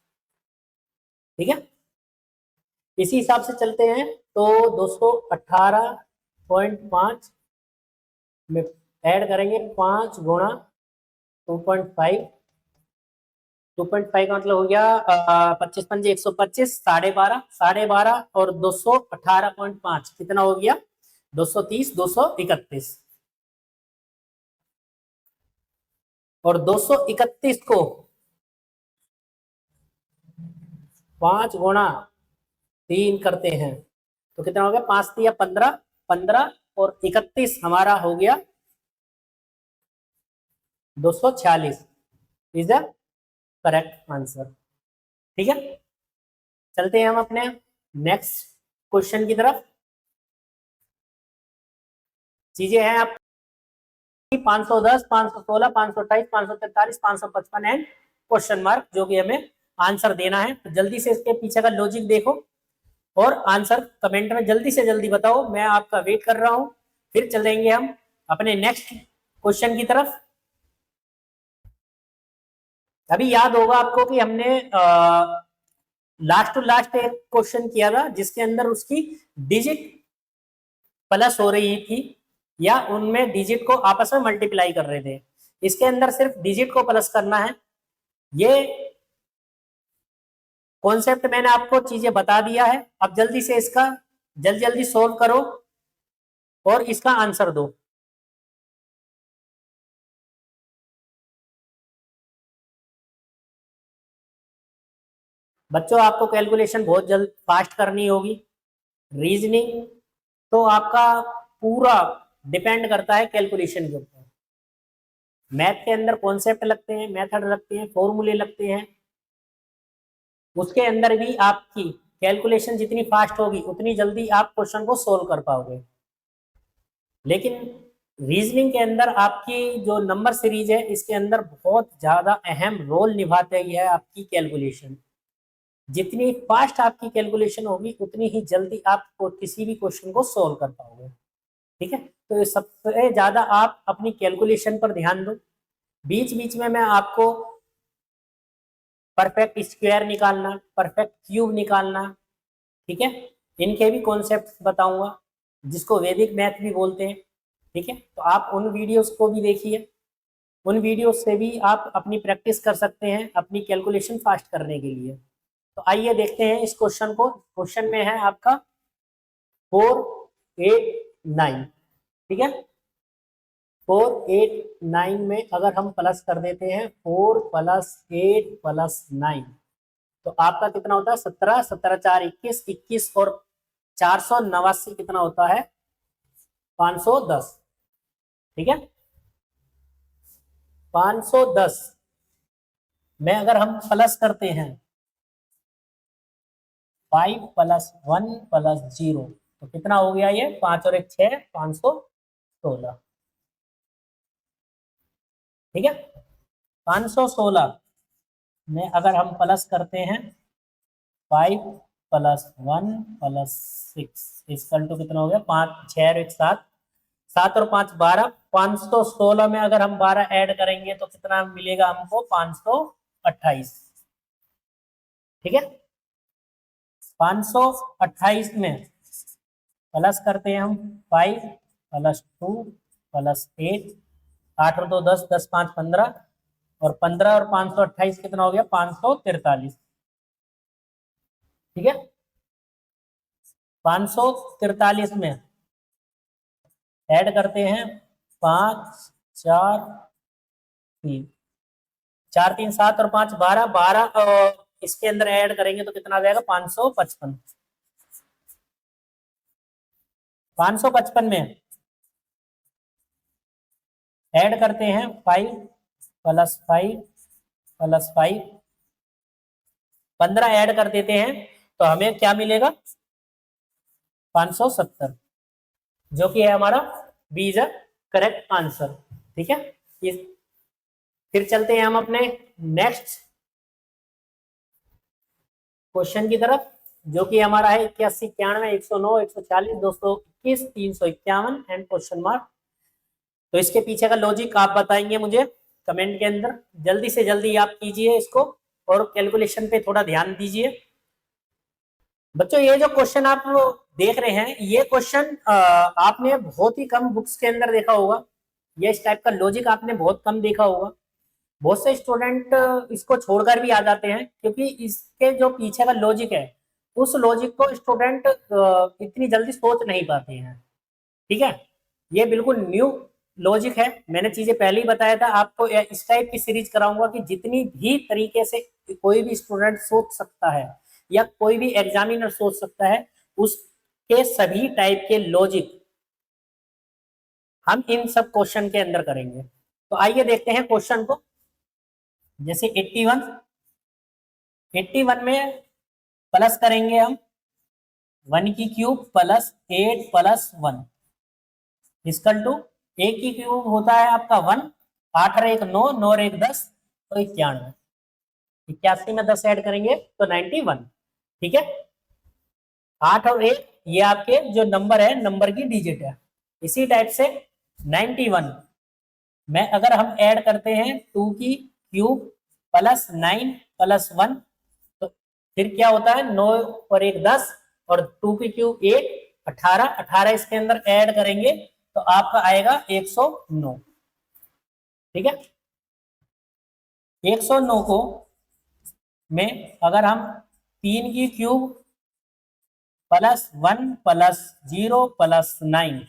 ठीक है, इसी हिसाब से चलते हैं तो 218.5 में ऐड करेंगे 5 गुणा 2.5, 2.5 का मतलब हो गया 25 पंजे 125, 12.5, 12.5 और 218.5 कितना हो गया, 230, 231। और 231 को 5 गुणा 3 करते हैं तो कितना हो गया, 5 दिया 15, 15 और 31 हमारा हो गया 246 इज द करेक्ट आंसर। ठीक है, चलते हैं हम अपने नेक्स्ट क्वेश्चन की तरफ। चीजें हैं आप 510, 516, 528, 543, 555 एंड क्वेश्चन मार्क, जो कि हमें आंसर देना है। तो जल्दी से इसके पीछे का लॉजिक देखो और आंसर कमेंट में जल्दी से जल्दी बताओ, मैं आपका वेट कर रहा हूं। फिर चलेंगे हम अपने नेक्स्ट क्वेश्चन की तरफ। अभी याद होगा आपको कि हमने लास्ट टू लास्ट एक क्वेश्चन किया था जिसके अंदर उसकी डिजिट प्लस हो रही थी या उनमें डिजिट को आपस में मल्टीप्लाई कर रहे थे। इसके अंदर सिर्फ डिजिट को प्लस करना है। ये कॉन्सेप्ट मैंने आपको चीजें बता दिया है। अब जल्दी से इसका जल्दी जल्दी सोल्व करो और इसका आंसर दो। बच्चों आपको कैलकुलेशन बहुत जल्द फास्ट करनी होगी। रीजनिंग तो आपका पूरा डिपेंड करता है कैलकुलेशन के ऊपर। मैथ के अंदर कॉन्सेप्ट लगते हैं, मेथड लगते हैं, फॉर्मूले लगते हैं, उसके अंदर भी आपकी कैलकुलेशन जितनी फास्ट होगी उतनी जल्दी आप क्वेश्चन को सोल्व कर पाओगे। लेकिन रीजनिंग के अंदर आपकी जो नंबर सीरीज है इसके अंदर बहुत ज्यादा अहम रोल निभाते है आपकी कैलकुलेशन। जितनी फास्ट आपकी कैलकुलेशन होगी उतनी ही जल्दी आप किसी भी क्वेश्चन को सोल्व कर पाओगे। ठीक है, तो सबसे ज्यादा आप अपनी कैलकुलेशन पर ध्यान दो। बीच बीच में मैं आपको परफेक्ट स्क्वायर निकालना, परफेक्ट क्यूब निकालना, ठीक है, इनके भी कॉन्सेप्ट बताऊंगा जिसको वैदिक मैथ भी बोलते हैं। ठीक है, तो आप उन वीडियोस को भी देखिए, उन वीडियोस से भी आप अपनी प्रैक्टिस कर सकते हैं अपनी कैलकुलेशन फास्ट करने के लिए। तो आइए देखते हैं इस क्वेश्चन को। क्वेश्चन में है आपका 489। ठीक है, 489 में अगर हम प्लस कर देते हैं 4 + 8 + 9 तो आपका कितना होता है 17, 17 4 21, 21 और 489 कितना होता है 510। ठीक है, 510 में अगर हम प्लस करते हैं 5 + 1 + 0 तो कितना हो गया, ये 5 और 1 6, 516। ठीक है, 516 में अगर हम प्लस करते हैं 5 + 1 + 6 इक्वल टू कितना हो गया 5 6 और 1 7, 7 और 5 12, 516 में अगर हम 12 ऐड करेंगे तो कितना मिलेगा हमको 528। ठीक है, 528 में प्लस करते हैं हम 5 + 2 + 8, 8 और 2 10, 10 5 15 और 15 और 528 कितना हो गया 543। ठीक है, 543 में ऐड करते हैं 5 4 3, 4 3 7 और 5 12, 12 और इसके अंदर ऐड करेंगे तो कितना आ जाएगा 555। 555 में ऐड करते हैं 5 + 5 + 5, 15 ऐड कर देते हैं तो हमें क्या मिलेगा 570, जो कि है हमारा B is a correct answer. ठीक है, फिर चलते हैं हम अपने नेक्स्ट क्वेश्चन की तरफ। जो कि हमारा है 81, 91, 109, 140, 221, 351 एंड क्वेश्चन मार्क। तो इसके पीछे का लॉजिक आप बताएंगे मुझे कमेंट के अंदर, जल्दी से जल्दी आप कीजिए इसको और कैलकुलेशन पे थोड़ा ध्यान दीजिए। बच्चों ये जो क्वेश्चन आप देख रहे हैं, ये क्वेश्चन आपने बहुत ही कम बुक्स के अंदर देखा होगा। ये इस टाइप का लॉजिक आपने बहुत कम देखा होगा। बहुत से स्टूडेंट इसको छोड़कर भी आ जाते हैं, क्योंकि इसके जो पीछे का लॉजिक है, उस लॉजिक को स्टूडेंट इतनी जल्दी सोच नहीं पाते हैं। ठीक है, ये बिल्कुल न्यू लॉजिक है। मैंने चीजें पहले ही बताया था आपको। इस टाइप की सीरीज कराऊंगा कि जितनी भी तरीके से कोई भी स्टूडेंट सोच सकता है या कोई भी एग्जामिनर सोच सकता है, उसके सभी टाइप के लॉजिक हम इन सब क्वेश्चन के अंदर करेंगे। तो आइए देखते हैं क्वेश्चन को। जैसे 81 में प्लस करेंगे हम 1 की cube plus 8 plus 1 equal to 1 की क्यूब होता है आपका 1, 8 और 1 9, 9 और 1 10, तो 91। 81 में 10 ऐड करेंगे तो 91। ठीक है, 8 और 1 ये आपके जो नंबर है, नंबर की डिजिट है। इसी टाइप से 91 में अगर हम ऐड करते हैं 2 की क्यूब प्लस 9 प्लस 1, तो फिर क्या होता है, 9 और 1 10 और 2 की क्यूब 8, 18, 18 इसके अंदर ऐड करेंगे तो आपका आएगा 109। ठीक है, 109 को में अगर हम 3 की क्यूब प्लस 1 प्लस 0 प्लस 9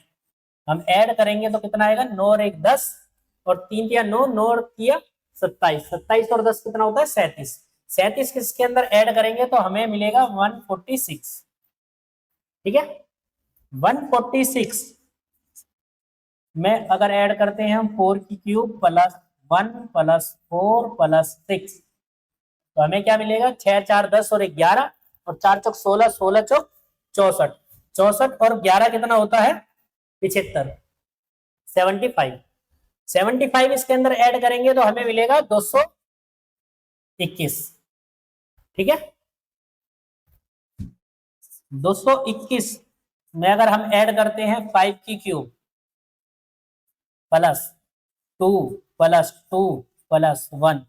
हम ऐड करेंगे तो कितना आएगा, 9 और 1 10 और 3 किया 9, 9 और किया 27, 27 और 10 कितना होता है 37। 37 किसके अंदर ऐड करेंगे तो हमें मिलेगा 146। ठीक है, 146 में अगर ऐड करते हैं हम 4 की क्यूब प्लस 1 प्लस 4 प्लस 6, तो हमें क्या मिलेगा, 6 4 10 और 11 और 4 चौक 16, 16 चौक 64, 64 और 11 कितना होता है 75, 75। 75 इसके अंदर ऐड करेंगे तो हमें मिलेगा 221। ठीक है, 221 में अगर हम ऐड करते हैं 5 की क्यूब प्लस 2 प्लस 2 प्लस 1,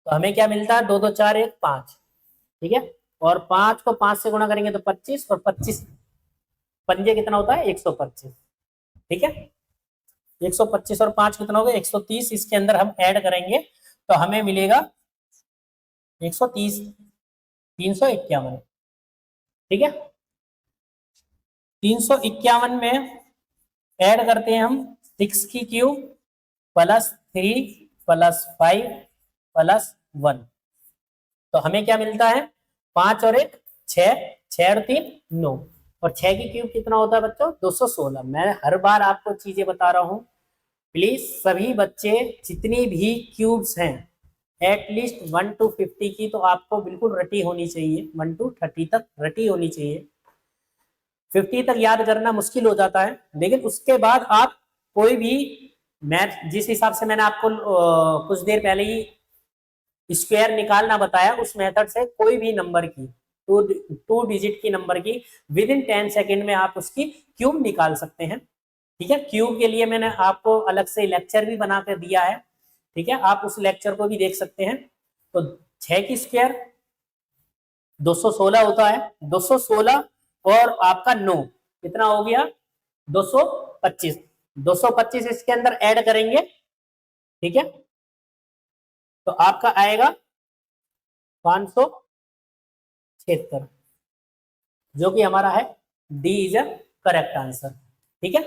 तो हमें क्या मिलता है, 2 2 4 1 5। ठीक है, और 5 को 5 से गुणा करेंगे तो 25 और 25 पंजे कितना होता है 125। ठीक है, 125 और 5 कितना होगा 130, इसके अंदर हम ऐड करेंगे तो हमें मिलेगा 130, 351। ठीक है, 351 में ऐड करते हैं हम 6 की क्यूब प्लस 3 प्लस 5 प्लस 1, तो हमें क्या मिलता है, 5 और 1 6, 6 और 3 9 और 6 की क्यूब कितना होता है बच्चों 216। मैं हर बार आपको चीजें बता रहा हूं, प्लीज सभी बच्चे जितनी भी क्यूब्स हैं एटलीस्ट 1 to 50 की तो आपको बिल्कुल रटी होनी चाहिए, 1 to 30 तक रटी होनी चाहिए। 50 तक याद करना मुश्किल हो जाता है, लेकिन उसके बाद आप कोई भी मैथ, जिस हिसाब से मैंने आपको कुछ देर पहले ही स्क्वायर निकालना बताया, उस मेथड से कोई भी नंबर की टू डिजिट की नंबर की विद इन 10 सेकेंड में आप उसकी क्यूब निकाल सकते हैं। ठीक है, क्यूब के लिए मैंने आपको अलग से लेक्चर भी बना कर दिया है। ठीक है, आप उस लेक्चर को भी देख सकते हैं। तो 6 की स्क्वायर 216 होता है, 216 और आपका 9 कितना हो गया 225, 225 इसके अंदर ऐड करेंगे। ठीक है, तो आपका आएगा 576, जो कि हमारा है D is a correct answer. ठीक है,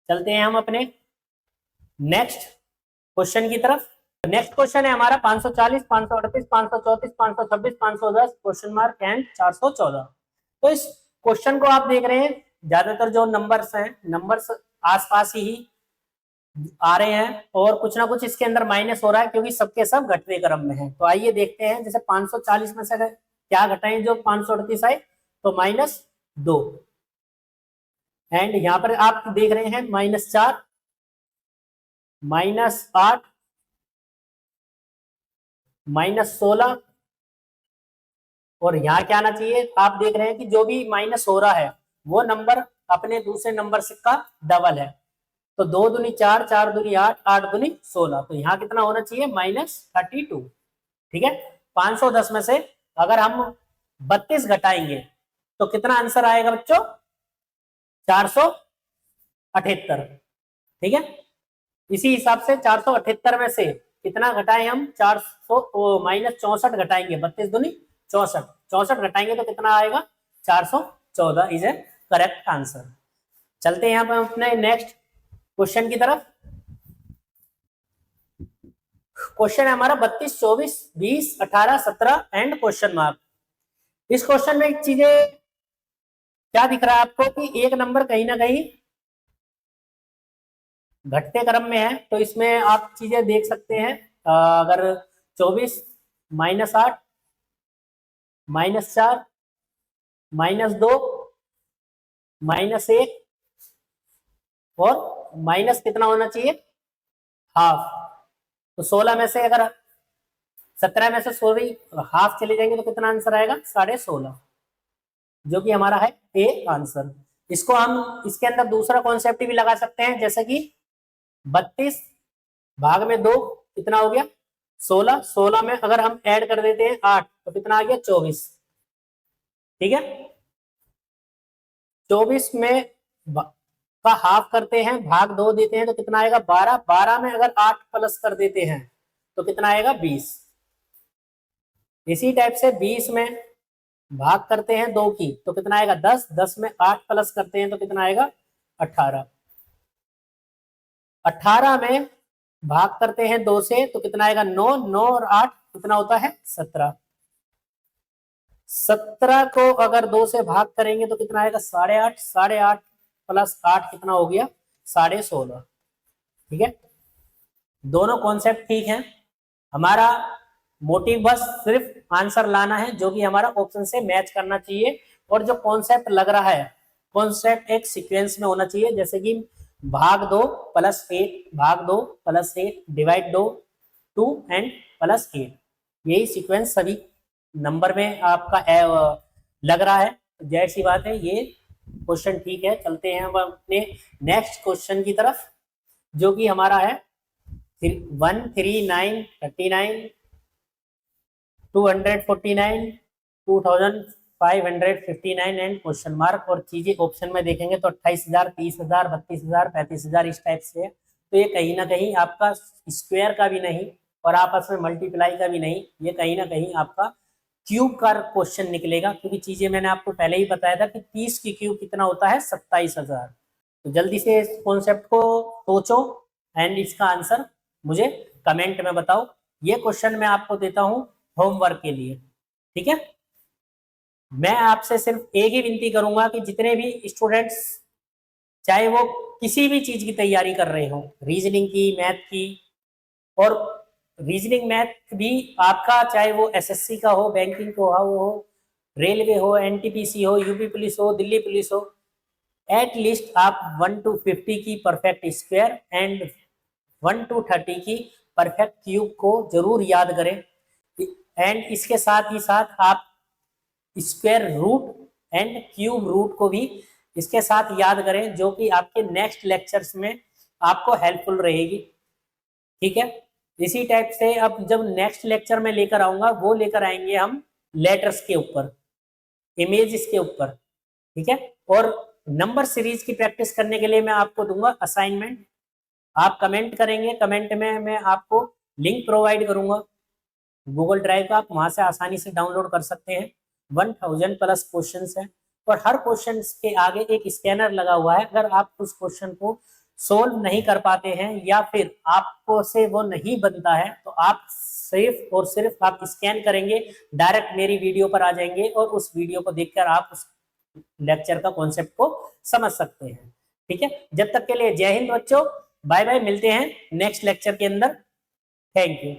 चलते हैं हम अपने नेक्स्ट क्वेश्चन की तरफ। नेक्स्ट क्वेश्चन है हमारा 540, 538, 534, 526, 510 क्वेश्चन मार्क एंड 414। तो इस क्वेश्चन को आप देख रहे हैं, ज्यादातर जो नंबर्स हैं, नंबर्स आसपास ही आ रहे हैं और कुछ ना कुछ इसके अंदर माइनस हो रहा है, क्योंकि सबके सब घटते क्रम में है। तो आइए देखते हैं, जैसे 540 में से क्या घटाएं जो 538 आए, तो -2 एंड यहाँ पर आप देख रहे हैं -4, -8, -16 और यहाँ क्या आना चाहिए, आप देख रहे हैं कि जो भी माइनस हो रहा है वो नंबर अपने दूसरे नंबर से का डबल है। तो 2 दूनी 4, 4 दूनी 8, 8 दूनी 16, तो यहाँ कितना होना चाहिए -32। ठीक है, 510 में से अगर हम 32 घटाएंगे तो कितना आंसर आएगा बच्चों, 478। ठीक है, इसी हिसाब से 478 में से कितना घटाएं हम, 400 -64 घटाएंगे, 32 दूनी 64, 64 घटाएंगे तो कितना आएगा 414 इज ए करेक्ट आंसर। चलते हैं यहाँ अपने नेक्स्ट क्वेश्चन की तरफ। क्वेश्चन है हमारा 32, 24, 20, 18, 17 एंड क्वेश्चन मार्क। इस क्वेश्चन में एक चीजें क्या दिख रहा है आपको कि एक नंबर कहीं ना कहीं घटते क्रम में है, तो इसमें आप चीजें देख सकते हैं। अगर 24 -8 -4 -2 -1 और माइनस कितना होना चाहिए, हाफ। तो 16 में से अगर 17 में से सॉरी हाफ चले जाएंगे तो कितना आंसर आएगा 16.5, जो कि हमारा है ए आंसर। इसको हम इसके अंदर दूसरा कॉन्सेप्ट भी लगा सकते हैं, जैसे कि 32 भाग में 2 कितना हो गया 16, 16 में अगर हम ऐड कर देते हैं 8 तो कितना आ गया 24। ठीक है, 24 में का हाफ करते हैं, भाग 2 देते हैं तो कितना आएगा 12, 12 में अगर 8 प्लस कर देते हैं तो कितना आएगा 20। इसी टाइप से 20 में भाग करते हैं 2 की तो कितना आएगा 10, 10 में 8 प्लस करते हैं तो कितना आएगा 18, 18 में भाग करते हैं 2 से तो कितना आएगा 9, 9 और 8 कितना होता है 17, 17 को अगर 2 से भाग करेंगे तो कितना आएगा 8.5, 8.5 प्लस 8 कितना हो गया 16.5। ठीक है, दोनों कॉन्सेप्ट ठीक है, हमारा मोटिव बस सिर्फ आंसर लाना है जो कि हमारा ऑप्शन से मैच करना चाहिए। और जो कॉन्सेप्ट लग रहा है, कॉन्सेप्ट एक सीक्वेंस में होना चाहिए, जैसे कि भाग 2 + 8, भाग 2 + 8 डिवाइड 2 एंड +8, यही सीक्वेंस सभी नंबर में आपका लग रहा है। जैसी सी बात है, ये क्वेश्चन ठीक है। चलते हैं हम अपने नेक्स्ट क्वेश्चन की तरफ, जो कि हमारा है 139, 39, 249, 2559 एंड क्वेश्चन मार्क। और चीजें ऑप्शन में देखेंगे तो 28,000, 30,000, 32,000, 35,000 इस टाइप से है। तो ये कहीं ना कहीं आपका स्क्वायर का भी नहीं और आपस में मल्टीप्लाई का भी नहीं, ये कहीं ना कहीं आपका क्यूब का क्वेश्चन निकलेगा, क्योंकि चीजें मैंने आपको पहले ही बताया था कि 30 की क्यूब कितना होता है 27,000। तो जल्दी से इस कॉन्सेप्ट को सोचो एंड इसका आंसर मुझे कमेंट में बताओ। ये क्वेश्चन मैं आपको देता हूं होमवर्क के लिए। ठीक है, मैं आपसे सिर्फ एक ही विनती करूंगा कि जितने भी स्टूडेंट्स चाहे वो किसी भी चीज की तैयारी कर रहे हो, रीजनिंग की, मैथ की, और रीजनिंग मैथ भी आपका चाहे वो एसएससी का हो, बैंकिंग का हो, रेलवे हो, एनटीपीसी हो, यूपी पुलिस हो, दिल्ली पुलिस हो, एटलीस्ट आप 1 to 50 की परफेक्ट स्क्वायर एंड 1 to 30 की परफेक्ट क्यूब को जरूर याद करें। एंड इसके साथ ही साथ आप square root and cube root को भी इसके साथ याद करें, जो कि आपके नेक्स्ट लेक्चर्स में आपको हेल्पफुल रहेगी। ठीक है, इसी टाइप से अब जब नेक्स्ट लेक्चर में लेकर आऊंगा वो लेकर आएंगे हम लेटर्स के ऊपर, इमेजेस के ऊपर। ठीक है, और नंबर सीरीज की प्रैक्टिस करने के लिए मैं आपको दूंगा असाइनमेंट। आप कमेंट करेंगे, कमेंट में मैं आपको लिंक प्रोवाइड करूंगा गूगल ड्राइव का, आप वहां से आसानी से डाउनलोड कर सकते हैं। 1000+ क्वेश्चन है और हर क्वेश्चन के आगे एक स्कैनर लगा हुआ है। अगर आप उस क्वेश्चन को सोल्व नहीं कर पाते हैं या फिर आपको से वो नहीं बनता है तो आप सिर्फ और सिर्फ आप स्कैन करेंगे, डायरेक्ट मेरी वीडियो पर आ जाएंगे और उस वीडियो को देखकर आप उस लेक्चर का कॉन्सेप्ट को समझ सकते हैं। ठीक है, जब तक के लिए जय हिंद बच्चों, बाय बाय, मिलते हैं नेक्स्ट लेक्चर के अंदर। Thank you.